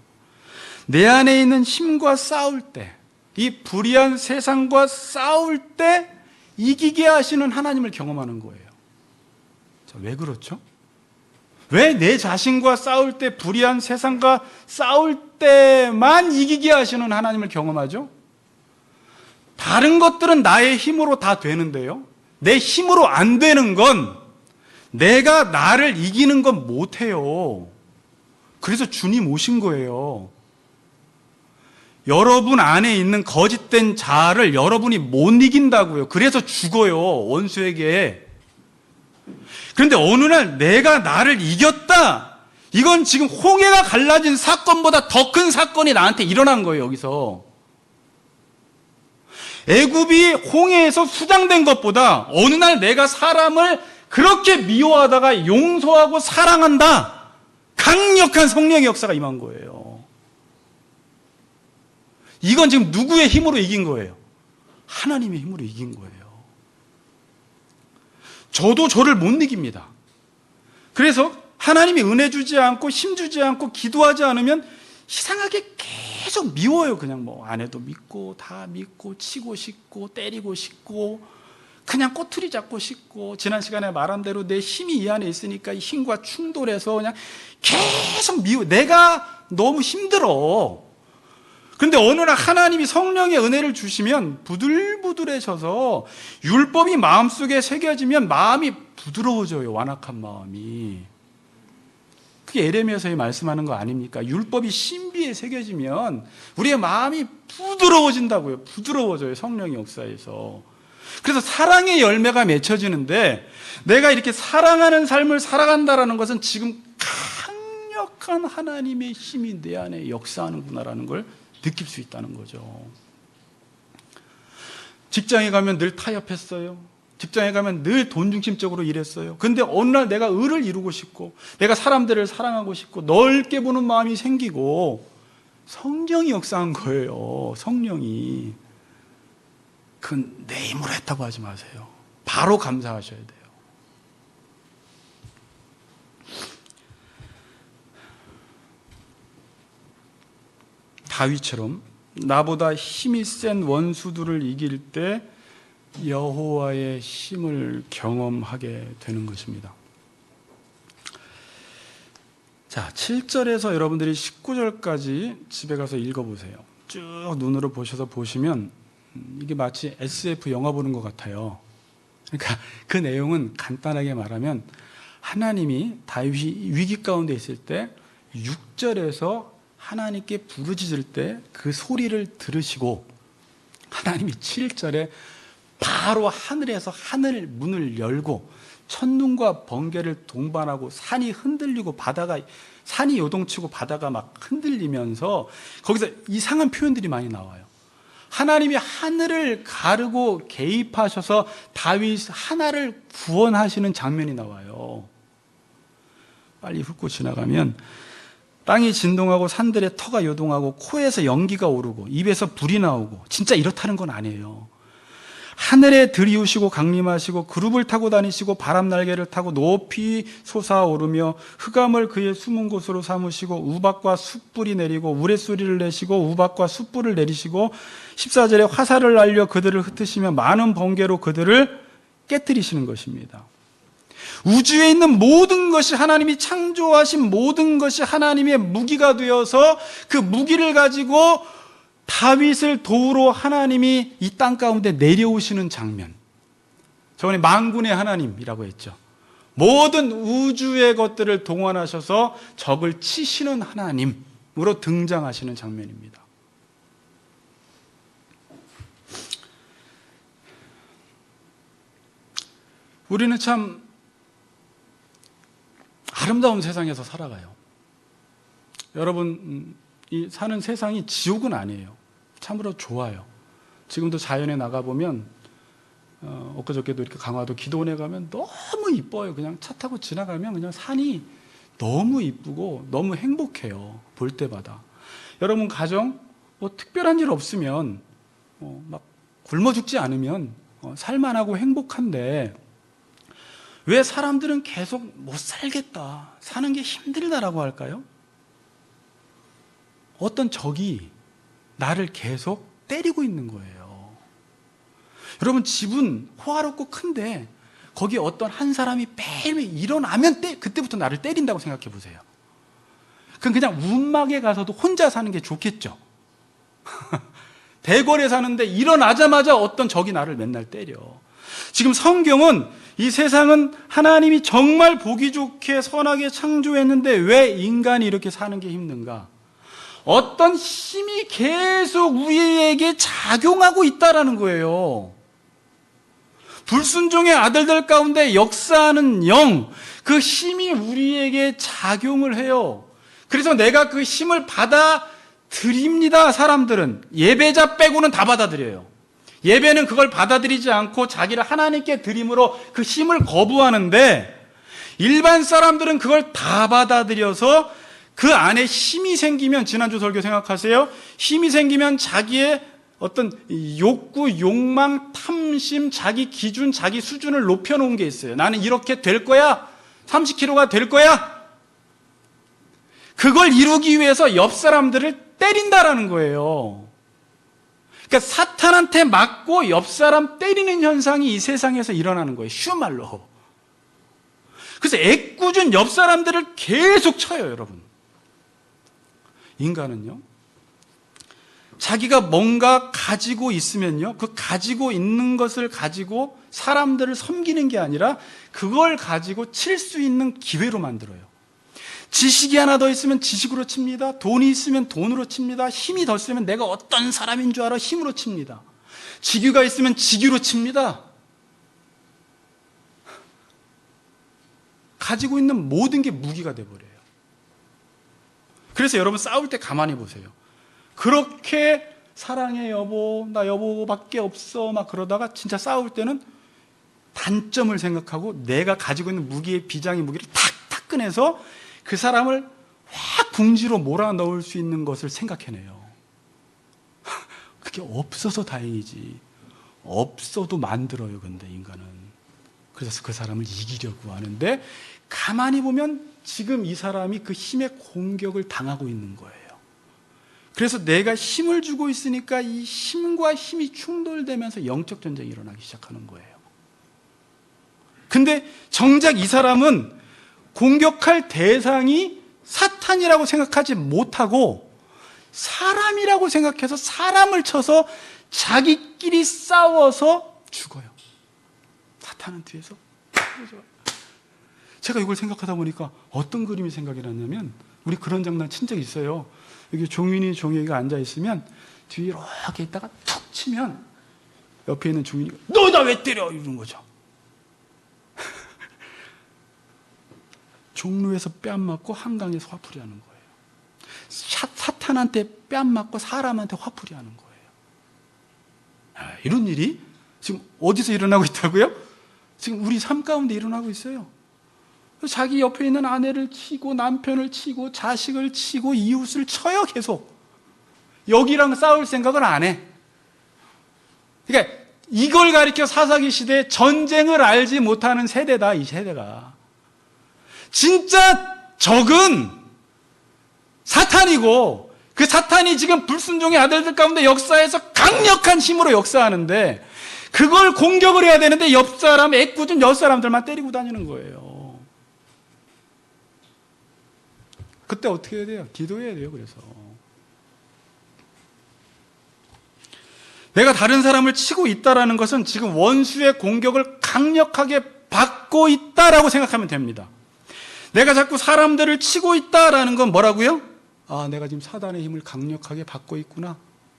내 안에 있는 힘과 싸울 때, 이 불의한 세상과 싸울 때 이기게 하시는 하나님을 경험하는 거예요. 자, 왜 그렇죠? 왜 내 자신과 싸울 때, 불의한 세상과 싸울 때만 이기게 하시는 하나님을 경험하죠? 다른 것들은 나의 힘으로 다 되는데요, 내 힘으로 안 되는 건, 내가 나를 이기는 건 못해요. 그래서 주님 오신 거예요. 여러분 안에 있는 거짓된 자아를 여러분이 못 이긴다고요. 그래서 죽어요, 원수에게. 그런데 어느 날 내가 나를 이겼다, 이건 지금 홍해가 갈라진 사건보다 더 큰 사건이 나한테 일어난 거예요. 여기서 애굽이 홍해에서 수장된 것보다 어느 날 내가 사람을 그렇게 미워하다가 용서하고 사랑한다, 강력한 성령의 역사가 임한 거예요. 이건 지금 누구의 힘으로 이긴 거예요? 하나님의 힘으로 이긴 거예요. 저도 저를 못 이깁니다. 그래서 하나님이 은혜 주지 않고 힘 주지 않고 기도하지 않으면 이상하게 계속 미워요. 그냥 뭐 아내도 믿고 다 믿고 치고 싶고 때리고 싶고 그냥 꼬투리 잡고 싶고, 지난 시간에 말한 대로 내 힘이 이 안에 있으니까 이 힘과 충돌해서 그냥 계속 내가 너무 힘들어. 그런데 어느 날 하나님이 성령의 은혜를 주시면 부들부들해져서 율법이 마음속에 새겨지면 마음이 부드러워져요. 완악한 마음이. 그게 에레미야서에 말씀하는 거 아닙니까? 율법이 신비에 새겨지면 우리의 마음이 부드러워진다고요. 부드러워져요, 성령의 역사에서. 그래서 사랑의 열매가 맺혀지는데, 내가 이렇게 사랑하는 삶을 살아간다는 것은 지금 강력한 하나님의 힘이 내 안에 역사하는구나라는 걸 느낄 수 있다는 거죠. 직장에 가면 늘 타협했어요. 직장에 가면 늘 돈 중심적으로 일했어요. 근데 어느 날 내가 의를 이루고 싶고, 내가 사람들을 사랑하고 싶고, 넓게 보는 마음이 생기고, 성령이 역사한 거예요. 성령이. 그건 내 힘으로 했다고 하지 마세요. 바로 감사하셔야 돼요. 다윗처럼 나보다 힘이 센 원수들을 이길 때 여호와의 힘을 경험하게 되는 것입니다. 자, 7절에서 여러분들이 19절까지 집에 가서 읽어보세요. 쭉 눈으로 보시면 이게 마치 SF 영화 보는 것 같아요. 그러니까 그 내용은 간단하게 말하면, 하나님이 다윗이 위기 가운데 있을 때 6절에서 하나님께 부르짖을 때 그 소리를 들으시고, 하나님이 7절에 바로 하늘에서 하늘 문을 열고 천둥과 번개를 동반하고 산이 흔들리고 산이 요동치고 바다가 막 흔들리면서 거기서 이상한 표현들이 많이 나와요. 하나님이 하늘을 가르고 개입하셔서 다윗 하나를 구원하시는 장면이 나와요. 빨리 훑고 지나가면 땅이 진동하고 산들의 터가 요동하고 코에서 연기가 오르고 입에서 불이 나오고, 진짜 이렇다는 건 아니에요. 하늘에 들이우시고 강림하시고 그룹을 타고 다니시고 바람 날개를 타고 높이 솟아오르며 흑암을 그의 숨은 곳으로 삼으시고 우박과 숯불이 내리고 우레소리를 내시고 우박과 숯불을 내리시고 14절에 화살을 날려 그들을 흩으시며 많은 번개로 그들을 깨뜨리시는 것입니다. 우주에 있는 모든 것이, 하나님이 창조하신 모든 것이 하나님의 무기가 되어서 그 무기를 가지고 다윗을 도우러 하나님이 이 땅 가운데 내려오시는 장면. 저번에 만군의 하나님이라고 했죠. 모든 우주의 것들을 동원하셔서 적을 치시는 하나님으로 등장하시는 장면입니다. 우리는 참 아름다운 세상에서 살아가요. 여러분, 이 사는 세상이 지옥은 아니에요. 참으로 좋아요. 지금도 자연에 나가보면, 엊그저께도 이렇게 강화도 기도원에 가면 너무 이뻐요. 그냥 차 타고 지나가면 그냥 산이 너무 이쁘고 너무 행복해요. 볼 때마다. 여러분 가정 뭐 특별한 일 없으면, 막 굶어 죽지 않으면 살만하고 행복한데, 왜 사람들은 계속 못 살겠다, 사는 게 힘들다라고 할까요? 어떤 적이 나를 계속 때리고 있는 거예요. 여러분, 집은 호화롭고 큰데 거기에 어떤 한 사람이 매일매일 일어나면 그때부터 나를 때린다고 생각해 보세요. 그럼 그냥 움막에 가서도 혼자 사는 게 좋겠죠. 대궐에 사는데 일어나자마자 어떤 적이 나를 맨날 때려. 지금 성경은 이 세상은 하나님이 정말 보기 좋게 선하게 창조했는데 왜 인간이 이렇게 사는 게 힘든가? 어떤 힘이 계속 우리에게 작용하고 있다라는 거예요. 불순종의 아들들 가운데 역사하는 영, 그 힘이 우리에게 작용을 해요. 그래서 내가 그 힘을 받아들입니다. 사람들은 예배자 빼고는 다 받아들여요. 예배는 그걸 받아들이지 않고 자기를 하나님께 드림으로 그 힘을 거부하는데, 일반 사람들은 그걸 다 받아들여서 그 안에 힘이 생기면, 지난주 설교 생각하세요. 힘이 생기면 자기의 어떤 욕구, 욕망, 탐심, 자기 기준, 자기 수준을 높여놓은 게 있어요. 나는 이렇게 될 거야. 30kg가 될 거야. 그걸 이루기 위해서 옆 사람들을 때린다라는 거예요. 그러니까 사탄한테 맞고 옆 사람 때리는 현상이 이 세상에서 일어나는 거예요. 쉬운 말로. 그래서 애꿎은 옆 사람들을 계속 쳐요, 여러분. 인간은요, 자기가 뭔가 가지고 있으면요, 그 가지고 있는 것을 가지고 사람들을 섬기는 게 아니라 그걸 가지고 칠 수 있는 기회로 만들어요. 지식이 하나 더 있으면 지식으로 칩니다. 돈이 있으면 돈으로 칩니다. 힘이 더 있으면 내가 어떤 사람인 줄 알아 힘으로 칩니다. 직위가 있으면 직위로 칩니다. 가지고 있는 모든 게 무기가 돼버려요. 그래서 여러분 싸울 때 가만히 보세요. 그렇게 사랑해 여보, 나 여보밖에 없어 막 그러다가 진짜 싸울 때는 단점을 생각하고 내가 가지고 있는 무기의 비장의 무기를 탁탁 꺼내서 그 사람을 확 궁지로 몰아넣을 수 있는 것을 생각해내요. 그게 없어서 다행이지, 없어도 만들어요. 근데 인간은 그래서 그 사람을 이기려고 하는데, 가만히 보면 지금 이 사람이 그 힘의 공격을 당하고 있는 거예요. 그래서 내가 힘을 주고 있으니까 이 힘과 힘이 충돌되면서 영적 전쟁이 일어나기 시작하는 거예요. 근데 정작 이 사람은 공격할 대상이 사탄이라고 생각하지 못하고 사람이라고 생각해서 사람을 쳐서 자기끼리 싸워서 죽어요. 사탄은 뒤에서. 제가 이걸 생각하다 보니까 어떤 그림이 생각이 났냐면, 우리 그런 장난 친 적 있어요. 여기 종윤이 종혁이가 앉아있으면 뒤에 이렇게 있다가 툭 치면 옆에 있는 종윤이가 너 나 왜 때려! 이러는 거죠. 종로에서 뺨 맞고 한강에서 화풀이 하는 거예요. 사탄한테 뺨 맞고 사람한테 화풀이 하는 거예요. 이런 일이 지금 어디서 일어나고 있다고요? 지금 우리 삶 가운데 일어나고 있어요. 자기 옆에 있는 아내를 치고 남편을 치고 자식을 치고 이웃을 쳐요. 계속 여기랑 싸울 생각을 안 해. 그러니까 이걸 가리켜 사사기 시대에 전쟁을 알지 못하는 세대다. 이 세대가 진짜 적은 사탄이고, 그 사탄이 지금 불순종의 아들들 가운데 역사에서 강력한 힘으로 역사하는데, 그걸 공격을 해야 되는데 옆 사람, 애꿎은 옆 사람들만 때리고 다니는 거예요. 그때 어떻게 해야 돼요? 기도해야 돼요. 그래서 내가 다른 사람을 치고 있다는 것은 지금 원수의 공격을 강력하게 받고 있다라고 생각하면 됩니다. 내가 자꾸 사람들을 치고 있다라는 건 뭐라고요? 아, 내가 지금 사단의 힘을 강력하게 받고 있구나,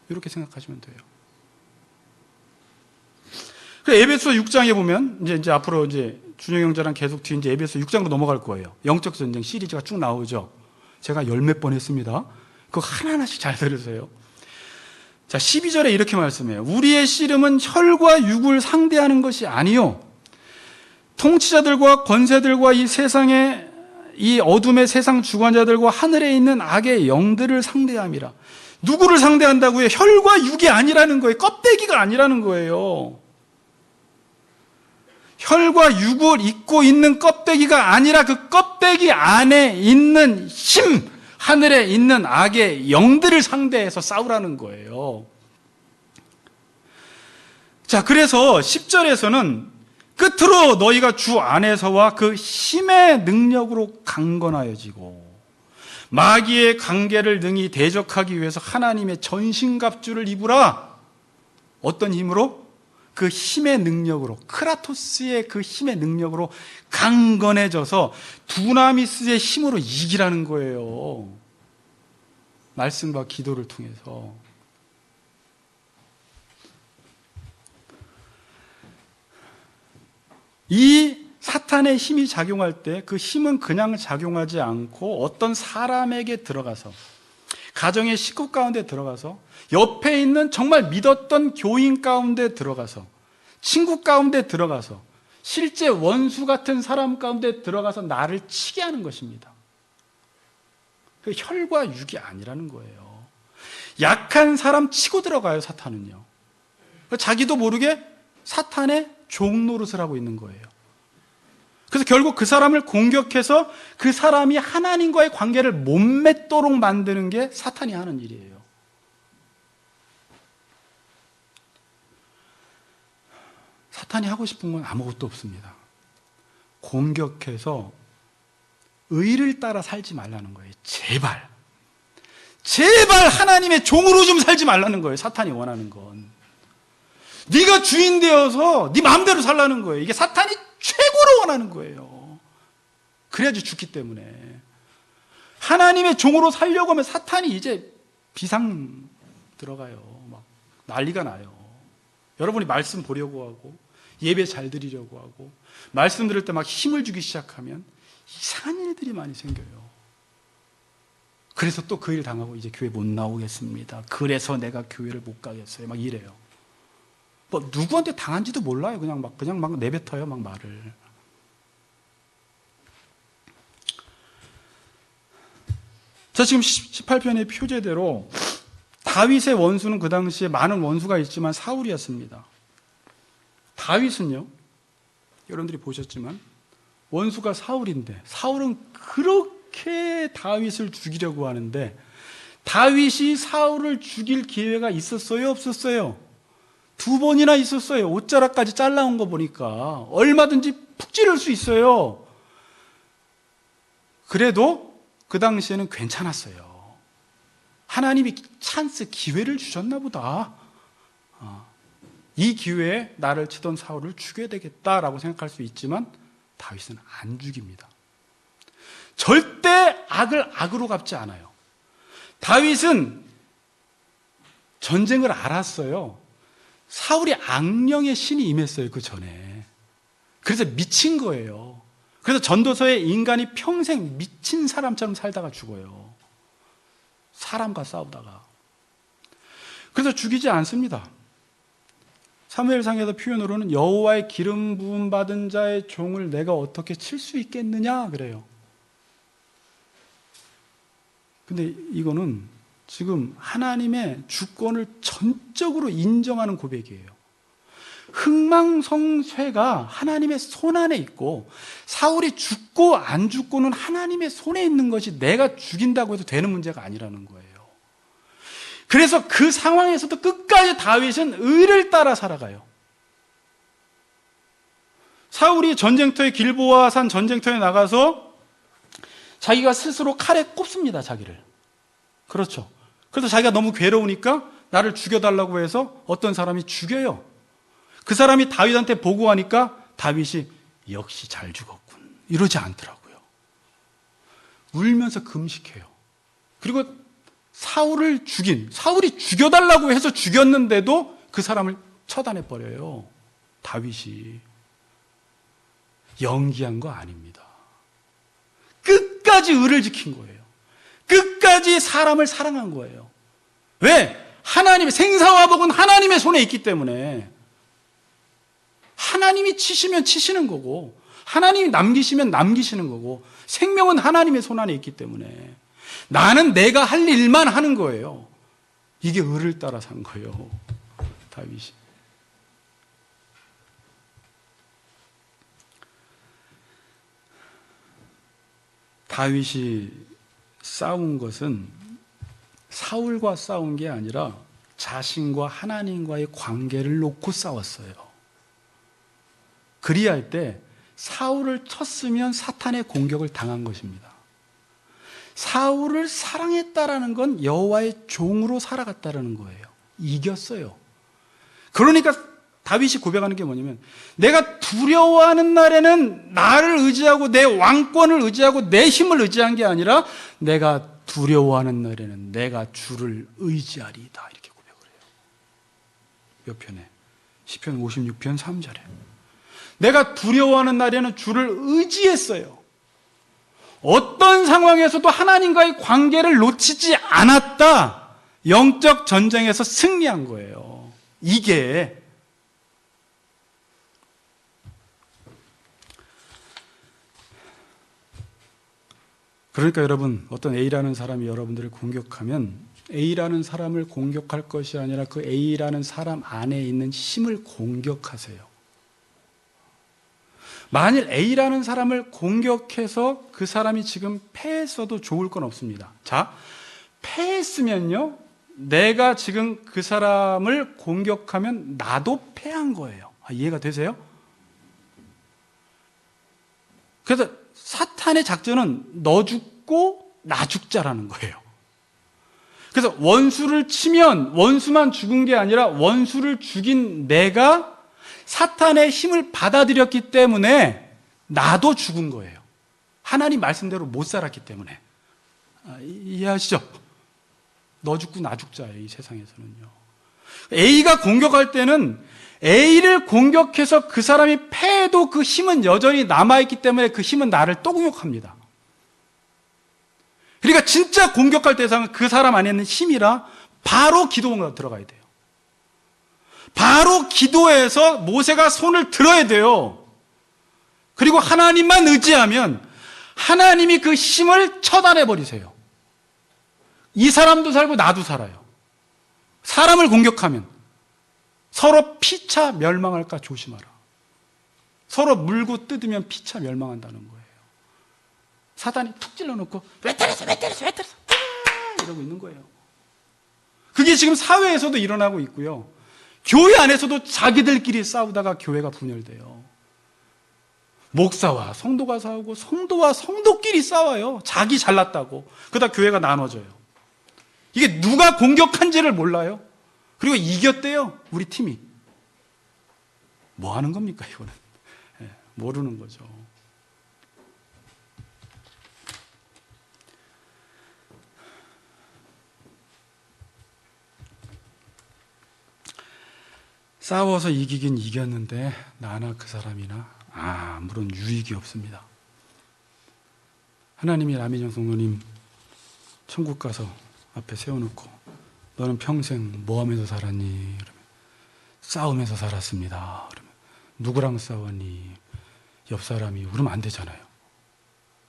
이렇게 생각하시면 돼요. 에베소 6장에 보면 이제 앞으로 이제 준영 형제랑 계속 뒤에 이제 에베소 6장으로 넘어갈 거예요. 영적 전쟁 시리즈가 쭉 나오죠. 제가 10몇 번 했습니다. 그거 하나하나씩 잘 들으세요. 자, 12절에 이렇게 말씀해요. 우리의 씨름은 혈과 육을 상대하는 것이 아니요, 통치자들과 권세들과 이 세상의 이 어둠의 세상 주관자들과 하늘에 있는 악의 영들을 상대함이라. 누구를 상대한다고요? 혈과 육이 아니라는 거예요. 껍데기가 아니라는 거예요. 혈과 육을 입고 있는 껍데기가 아니라 그 껍데기 안에 있는 힘, 하늘에 있는 악의 영들을 상대해서 싸우라는 거예요. 자, 그래서 10절에서는 끝으로 너희가 주 안에서와 그 힘의 능력으로 강건하여지고 마귀의 관계를 능히 대적하기 위해서 하나님의 전신갑주를 입으라. 어떤 힘으로? 그 힘의 능력으로, 크라토스의 그 힘의 능력으로 강건해져서 두나미스의 힘으로 이기라는 거예요. 말씀과 기도를 통해서. 이 사탄의 힘이 작용할 때 그 힘은 그냥 작용하지 않고 어떤 사람에게 들어가서, 가정의 식구 가운데 들어가서, 옆에 있는 정말 믿었던 교인 가운데 들어가서, 친구 가운데 들어가서, 실제 원수 같은 사람 가운데 들어가서 나를 치게 하는 것입니다. 그 혈과 육이 아니라는 거예요. 약한 사람 치고 들어가요, 사탄은요. 자기도 모르게 사탄의 종노릇을 하고 있는 거예요. 그래서 결국 그 사람을 공격해서 그 사람이 하나님과의 관계를 못 맺도록 만드는 게 사탄이 하는 일이에요. 사탄이 하고 싶은 건 아무것도 없습니다. 공격해서 의를 따라 살지 말라는 거예요. 제발. 제발 하나님의 종으로 좀 살지 말라는 거예요. 사탄이 원하는 건. 네가 주인 되어서 네 마음대로 살라는 거예요. 이게 사탄이 최고로 원하는 거예요. 그래야지 죽기 때문에. 하나님의 종으로 살려고 하면 사탄이 이제 비상 들어가요. 막 난리가 나요. 여러분이 말씀 보려고 하고 예배 잘 드리려고 하고 말씀 들을 때 막 힘을 주기 시작하면 이상한 일들이 많이 생겨요. 그래서 또 그 일 당하고 이제 교회 못 나오겠습니다. 그래서 내가 교회를 못 가겠어요. 막 이래요. 뭐 누구한테 당한지도 몰라요. 그냥 막 내뱉어요. 막 말을. 자, 지금 18편의 표제대로 다윗의 원수는 그 당시에 많은 원수가 있지만 사울이었습니다. 다윗은요, 여러분들이 보셨지만 원수가 사울인데 사울은 그렇게 다윗을 죽이려고 하는데 다윗이 사울을 죽일 기회가 있었어요? 없었어요? 2번이나 있었어요. 옷자락까지 잘라온 거 보니까 얼마든지 푹 찌를 수 있어요. 그래도 그 당시에는 괜찮았어요. 하나님이 찬스, 기회를 주셨나 보다. 이 기회에 나를 치던 사울을 죽여야 되겠다라고 생각할 수 있지만 다윗은 안 죽입니다. 절대 악을 악으로 갚지 않아요. 다윗은 전쟁을 알았어요. 사울이 악령의 신이 임했어요, 그 전에. 그래서 미친 거예요. 그래서 전도서에 인간이 평생 미친 사람처럼 살다가 죽어요. 사람과 싸우다가. 그래서 죽이지 않습니다. 사무엘상에서 표현으로는 여호와의 기름 부음 받은 자의 종을 내가 어떻게 칠 수 있겠느냐 그래요. 근데 이거는 지금 하나님의 주권을 전적으로 인정하는 고백이에요. 흥망성쇠가 하나님의 손 안에 있고 사울이 죽고 안 죽고는 하나님의 손에 있는 것이 내가 죽인다고 해도 되는 문제가 아니라는 거예요. 그래서 그 상황에서도 끝까지 다윗은 의를 따라 살아가요. 사울이 전쟁터에 길보아 산 전쟁터에 나가서 자기가 스스로 칼에 꼽습니다, 자기를. 그렇죠. 그래서 자기가 너무 괴로우니까 나를 죽여달라고 해서 어떤 사람이 죽여요. 그 사람이 다윗한테 보고하니까 다윗이 역시 잘 죽었군 이러지 않더라고요. 울면서 금식해요. 그리고 사울이 죽여달라고 해서 죽였는데도 그 사람을 처단해버려요. 다윗이. 연기한 거 아닙니다. 끝까지 의를 지킨 거예요. 끝까지 사람을 사랑한 거예요. 왜? 하나님의 생사와 복은 하나님의 손에 있기 때문에 하나님이 치시면 치시는 거고 하나님이 남기시면 남기시는 거고 생명은 하나님의 손 안에 있기 때문에 나는 내가 할 일만 하는 거예요. 이게 의를 따라 산 거예요, 다윗이. 다윗이 싸운 것은 사울과 싸운 게 아니라 자신과 하나님과의 관계를 놓고 싸웠어요. 그리할 때 사울을 쳤으면 사탄의 공격을 당한 것입니다. 사울을 사랑했다라는 건 여호와의 종으로 살아갔다라는 거예요. 이겼어요. 그러니까 다윗이 고백하는 게 뭐냐면, 내가 두려워하는 날에는 나를 의지하고 내 왕권을 의지하고 내 힘을 의지한 게 아니라 내가 두려워하는 날에는 내가 주를 의지하리이다. 이렇게 고백을 해요. 몇 편에? 시편 56편 3절에. 내가 두려워하는 날에는 주를 의지했어요. 어떤 상황에서도 하나님과의 관계를 놓치지 않았다. 영적 전쟁에서 승리한 거예요. 이게 그러니까 여러분, 어떤 A라는 사람이 여러분들을 공격하면 A라는 사람을 공격할 것이 아니라 그 A라는 사람 안에 있는 힘을 공격하세요. 만일 A라는 사람을 공격해서 그 사람이 지금 패했어도 좋을 건 없습니다. 자, 패했으면요, 내가 지금 그 사람을 공격하면 나도 패한 거예요. 이해가 되세요? 그래서 사탄의 작전은 너 죽고 나 죽자라는 거예요. 그래서 원수를 치면 원수만 죽은 게 아니라 원수를 죽인 내가 사탄의 힘을 받아들였기 때문에 나도 죽은 거예요. 하나님 말씀대로 못 살았기 때문에. 이해하시죠? 너 죽고 나 죽자예요, 이 세상에서는요. A가 공격할 때는 A를 공격해서 그 사람이 패해도 그 힘은 여전히 남아있기 때문에 그 힘은 나를 또 공격합니다. 그러니까 진짜 공격할 대상은 그 사람 안에 있는 힘이라 바로 기도가 들어가야 돼요. 바로 기도해서 모세가 손을 들어야 돼요. 그리고 하나님만 의지하면 하나님이 그 힘을 처단해 버리세요. 이 사람도 살고 나도 살아요. 사람을 공격하면 서로 피차 멸망할까 조심하라. 서로 물고 뜯으면 피차 멸망한다는 거예요. 사단이 툭 찔러놓고 왜 때렸어 이러고 있는 거예요. 그게 지금 사회에서도 일어나고 있고요. 교회 안에서도 자기들끼리 싸우다가 교회가 분열돼요. 목사와 성도가 싸우고 성도와 성도끼리 싸워요. 자기 잘났다고. 그러다 교회가 나눠져요. 이게 누가 공격한지를 몰라요. 그리고 이겼대요, 우리 팀이. 뭐 하는 겁니까, 이거는? 모르는 거죠. 싸워서 이기긴 이겼는데 나나 그 사람이나 아무런 유익이 없습니다. 하나님이 라미정 성도님 천국 가서 앞에 세워놓고 너는 평생 뭐 하면서 살았니? 그러면 싸우면서 살았습니다. 그러면 누구랑 싸웠니? 옆 사람이. 그러면 안 되잖아요.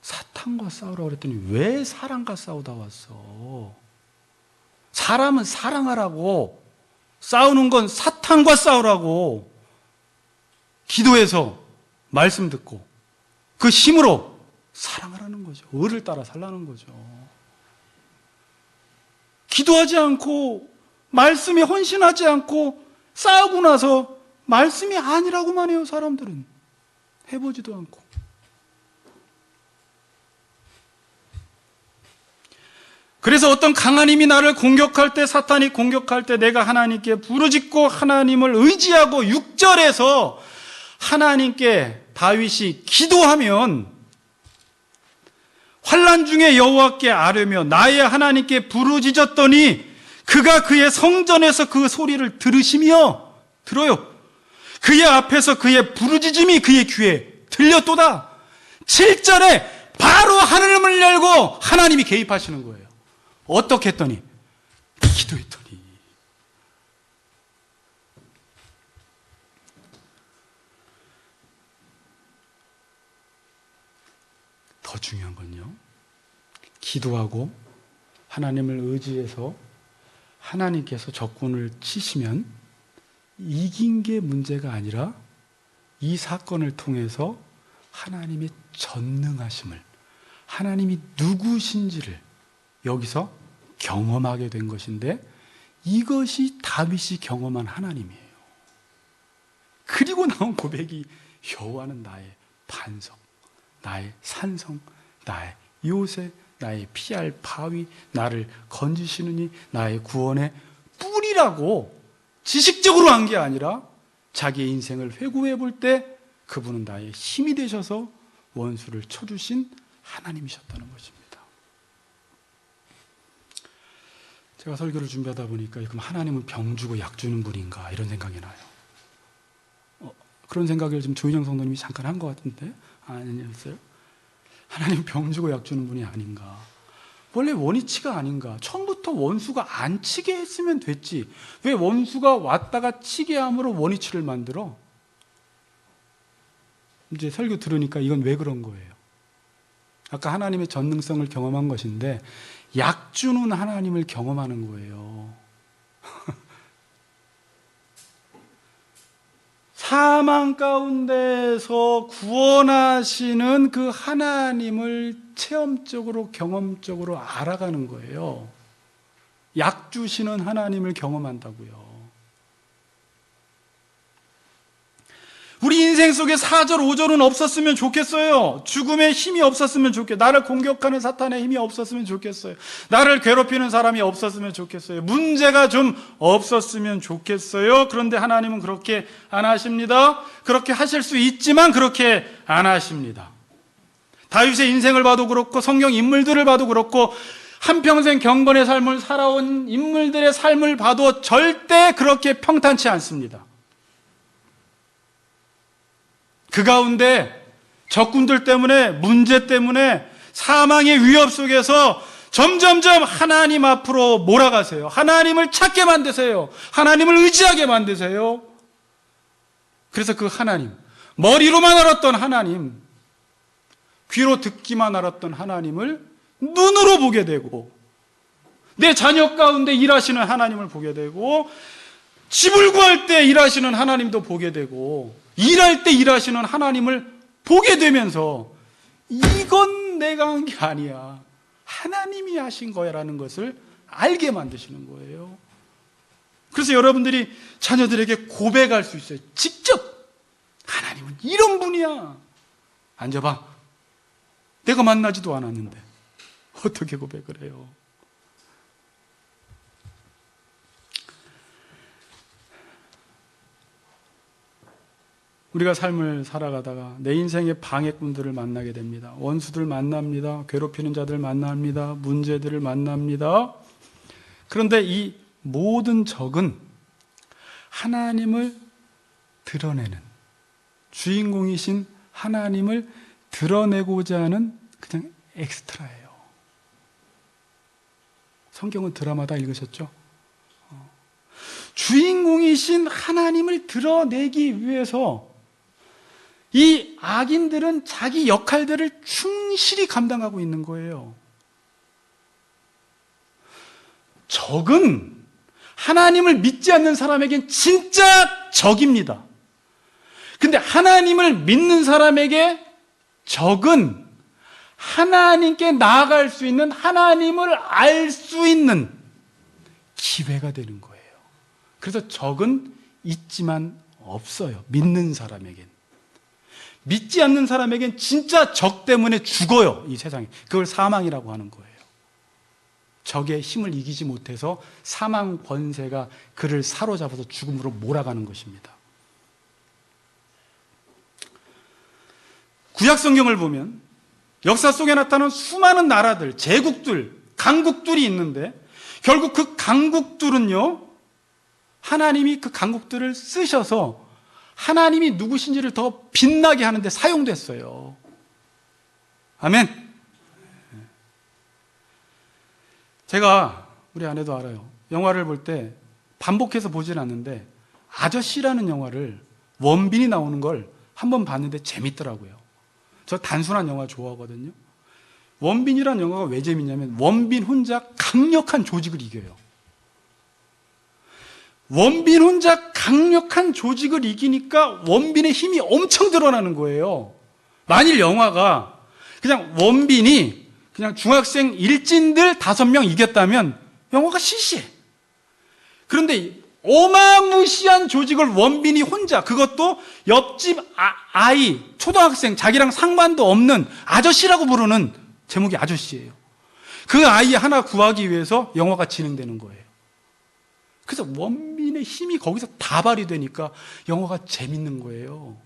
사탄과 싸우라고 그랬더니 왜 사람과 싸우다 왔어? 사람은 사랑하라고. 싸우는 건 사탄과 싸우라고. 기도해서 말씀 듣고 그 힘으로 사랑하라는 거죠. 의를 따라 살라는 거죠. 기도하지 않고 말씀에 헌신하지 않고 싸우고 나서 말씀이 아니라고만 해요. 사람들은 해보지도 않고. 그래서 어떤 강한 힘이 나를 공격할 때, 사탄이 공격할 때 내가 하나님께 부르짖고 하나님을 의지하고 6절에서 하나님께 다윗이 기도하면 환난 중에 여호와께 아뢰며 나의 하나님께 부르짖었더니 그가 그의 성전에서 그 소리를 들으시며 들어요. 그의 앞에서 그의 부르짖음이 그의 귀에 들렸도다. 7절에 바로 하늘문을 열고 하나님이 개입하시는 거예요. 어떻게 했더니? 기도했더니. 더 중요한 건요, 기도하고 하나님을 의지해서 하나님께서 적군을 치시면 이긴 게 문제가 아니라 이 사건을 통해서 하나님의 전능하심을, 하나님이 누구신지를 여기서 경험하게 된 것인데, 이것이 다윗이 경험한 하나님이에요. 그리고 나온 고백이 여호와는 나의 반석, 나의 산성, 나의 요새, 나의 피할 바위, 나를 건지시느니 나의 구원의 뿌리라고 지식적으로 한 게 아니라 자기의 인생을 회고해 볼 때 그분은 나의 힘이 되셔서 원수를 쳐주신 하나님이셨다는 것입니다. 제가 설교를 준비하다 보니까 그럼 하나님은 병 주고 약 주는 분인가 이런 생각이 나요. 그런 생각을 지금 조인영 성도님이 잠깐 한 것 같은데 아니었어요? 하나님 병 주고 약 주는 분이 아닌가? 원래 원위치가 아닌가? 처음부터 원수가 안 치게 했으면 됐지. 왜 원수가 왔다가 치게 함으로 원위치를 만들어? 이제 설교 들으니까 이건 왜 그런 거예요? 아까 하나님의 전능성을 경험한 것인데 약 주는 하나님을 경험하는 거예요. 사망 가운데서 구원하시는 그 하나님을 체험적으로 경험적으로 알아가는 거예요. 약 주시는 하나님을 경험한다고요. 우리 인생 속에 4절, 5절은 없었으면 좋겠어요. 죽음의 힘이 없었으면 좋겠어요. 나를 공격하는 사탄의 힘이 없었으면 좋겠어요. 나를 괴롭히는 사람이 없었으면 좋겠어요. 문제가 좀 없었으면 좋겠어요. 그런데 하나님은 그렇게 안 하십니다. 그렇게 하실 수 있지만 그렇게 안 하십니다. 다윗의 인생을 봐도 그렇고 성경 인물들을 봐도 그렇고 한평생 경건의 삶을 살아온 인물들의 삶을 봐도 절대 그렇게 평탄치 않습니다. 그 가운데 적군들 때문에, 문제 때문에, 사망의 위협 속에서 점점점 하나님 앞으로 몰아가세요. 하나님을 찾게 만드세요. 하나님을 의지하게 만드세요. 그래서 그 하나님, 머리로만 알았던 하나님, 귀로 듣기만 알았던 하나님을 눈으로 보게 되고, 내 자녀 가운데 일하시는 하나님을 보게 되고, 집을 구할 때 일하시는 하나님도 보게 되고, 일할 때 일하시는 하나님을 보게 되면서 이건 내가 한 게 아니야. 하나님이 하신 거야라는 것을 알게 만드시는 거예요. 그래서 여러분들이 자녀들에게 고백할 수 있어요. 직접 하나님은 이런 분이야. 앉아봐. 내가 만나지도 않았는데 어떻게 고백을 해요? 우리가 삶을 살아가다가 내 인생의 방해꾼들을 만나게 됩니다. 원수들 만납니다. 괴롭히는 자들 만납니다. 문제들을 만납니다. 그런데 이 모든 적은 하나님을 드러내는, 주인공이신 하나님을 드러내고자 하는 그냥 엑스트라예요. 성경은 드라마다 읽으셨죠? 주인공이신 하나님을 드러내기 위해서 이 악인들은 자기 역할들을 충실히 감당하고 있는 거예요. 적은 하나님을 믿지 않는 사람에겐 진짜 적입니다. 근데 하나님을 믿는 사람에게 적은 하나님께 나아갈 수 있는, 하나님을 알 수 있는 기회가 되는 거예요. 그래서 적은 있지만 없어요. 믿는 사람에겐. 믿지 않는 사람에겐 진짜 적 때문에 죽어요. 이 세상에. 그걸 사망이라고 하는 거예요. 적의 힘을 이기지 못해서 사망 권세가 그를 사로잡아서 죽음으로 몰아가는 것입니다. 구약 성경을 보면 역사 속에 나타난 수많은 나라들, 제국들, 강국들이 있는데 결국 그 강국들은요, 하나님이 그 강국들을 쓰셔서 하나님이 누구신지를 더 빛나게 하는데 사용됐어요. 아멘. 제가 우리 아내도 알아요. 영화를 볼 때 반복해서 보진 않는데 아저씨라는 영화를 원빈이 나오는 걸 한번 봤는데 재밌더라고요. 저 단순한 영화 좋아하거든요. 원빈이라는 영화가 왜 재밌냐면 원빈 혼자 강력한 조직을 이겨요. 원빈 혼자 강력한 조직을 이기니까 원빈의 힘이 엄청 드러나는 거예요. 만일 영화가 그냥 원빈이 그냥 중학생 일진들 5명 이겼다면 영화가 시시해. 그런데 어마무시한 조직을 원빈이 혼자, 그것도 옆집 아이, 초등학생, 자기랑 상관도 없는 아저씨라고 부르는 제목이 아저씨예요. 그 아이 하나 구하기 위해서 영화가 진행되는 거예요. 그래서 원빈의 힘이 거기서 다 발휘되니까 영화가 재밌는 거예요.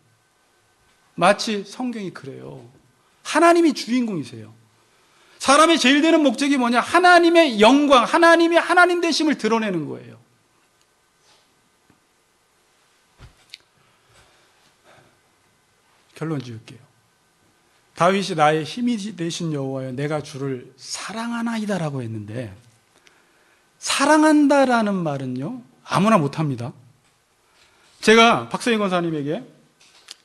마치 성경이 그래요. 하나님이 주인공이세요. 사람의 제일 되는 목적이 뭐냐? 하나님의 영광, 하나님의 하나님 되심을 드러내는 거예요. 결론 지을게요. 다윗이 나의 힘이 되신 여호와여 내가 주를 사랑하나이다라고 했는데, 사랑한다라는 말은요 아무나 못합니다. 제가 박성희 권사님에게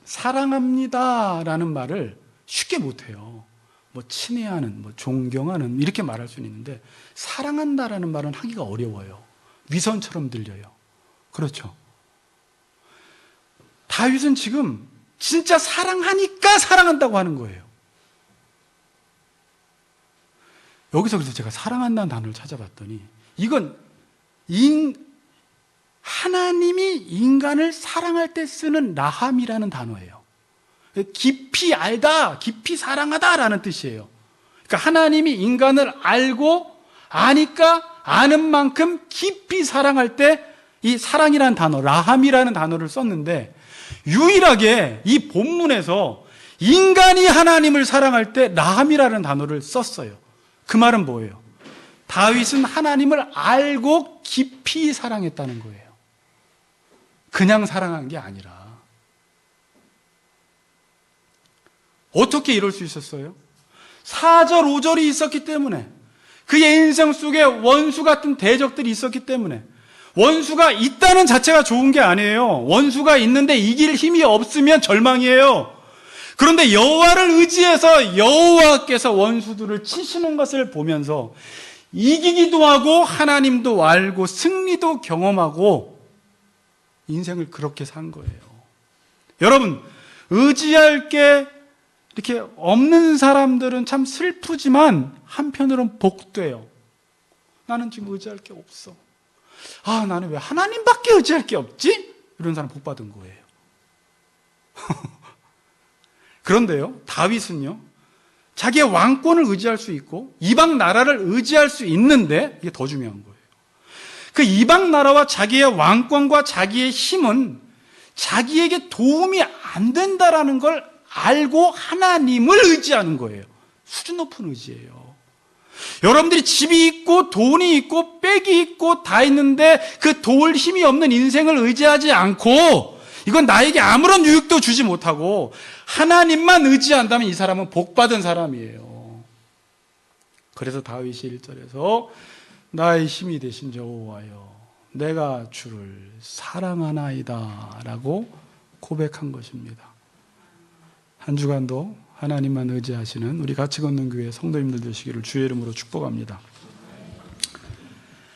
사랑합니다라는 말을 쉽게 못해요. 뭐 친애하는, 뭐 존경하는 이렇게 말할 수는 있는데, 사랑한다라는 말은 하기가 어려워요. 위선처럼 들려요. 그렇죠? 다윗은 지금 진짜 사랑하니까 사랑한다고 하는 거예요. 여기서 그래서 제가 사랑한다는 단어를 찾아봤더니, 이건 하나님이 인간을 사랑할 때 쓰는 라함이라는 단어예요. 깊이 알다, 깊이 사랑하다라는 뜻이에요. 그러니까 하나님이 인간을 알고 아니까 아는 만큼 깊이 사랑할 때 이 사랑이라는 단어, 라함이라는 단어를 썼는데, 유일하게 이 본문에서 인간이 하나님을 사랑할 때 라함이라는 단어를 썼어요. 그 말은 뭐예요? 다윗은 하나님을 알고 깊이 사랑했다는 거예요. 그냥 사랑한 게 아니라. 어떻게 이럴 수 있었어요? 4절, 5절이 있었기 때문에, 그의 인생 속에 원수 같은 대적들이 있었기 때문에. 원수가 있다는 자체가 좋은 게 아니에요. 원수가 있는데 이길 힘이 없으면 절망이에요. 그런데 여호와를 의지해서 여호와께서 원수들을 치시는 것을 보면서 이기기도 하고 하나님도 알고 승리도 경험하고 인생을 그렇게 산 거예요. 여러분, 의지할 게 이렇게 없는 사람들은 참 슬프지만 한편으로는 복돼요. 나는 지금 의지할 게 없어. 아, 나는 왜 하나님밖에 의지할 게 없지? 이런 사람 복 받은 거예요. 그런데요, 다윗은요, 자기의 왕권을 의지할 수 있고 이방 나라를 의지할 수 있는데, 이게 더 중요한 거예요. 그 이방 나라와 자기의 왕권과 자기의 힘은 자기에게 도움이 안 된다라는 걸 알고 하나님을 의지하는 거예요. 수준 높은 의지예요. 여러분들이 집이 있고 돈이 있고 빽이 있고 다 있는데 그 도울 힘이 없는 인생을 의지하지 않고, 이건 나에게 아무런 유익도 주지 못하고 하나님만 의지한다면 이 사람은 복받은 사람이에요. 그래서 다윗이 1절에서 나의 힘이 되신 여호와여 내가 주를 사랑하나이다 라고 고백한 것입니다. 한 주간도 하나님만 의지하시는 우리 같이 걷는 교회 성도님들 되시기를 주의 이름으로 축복합니다.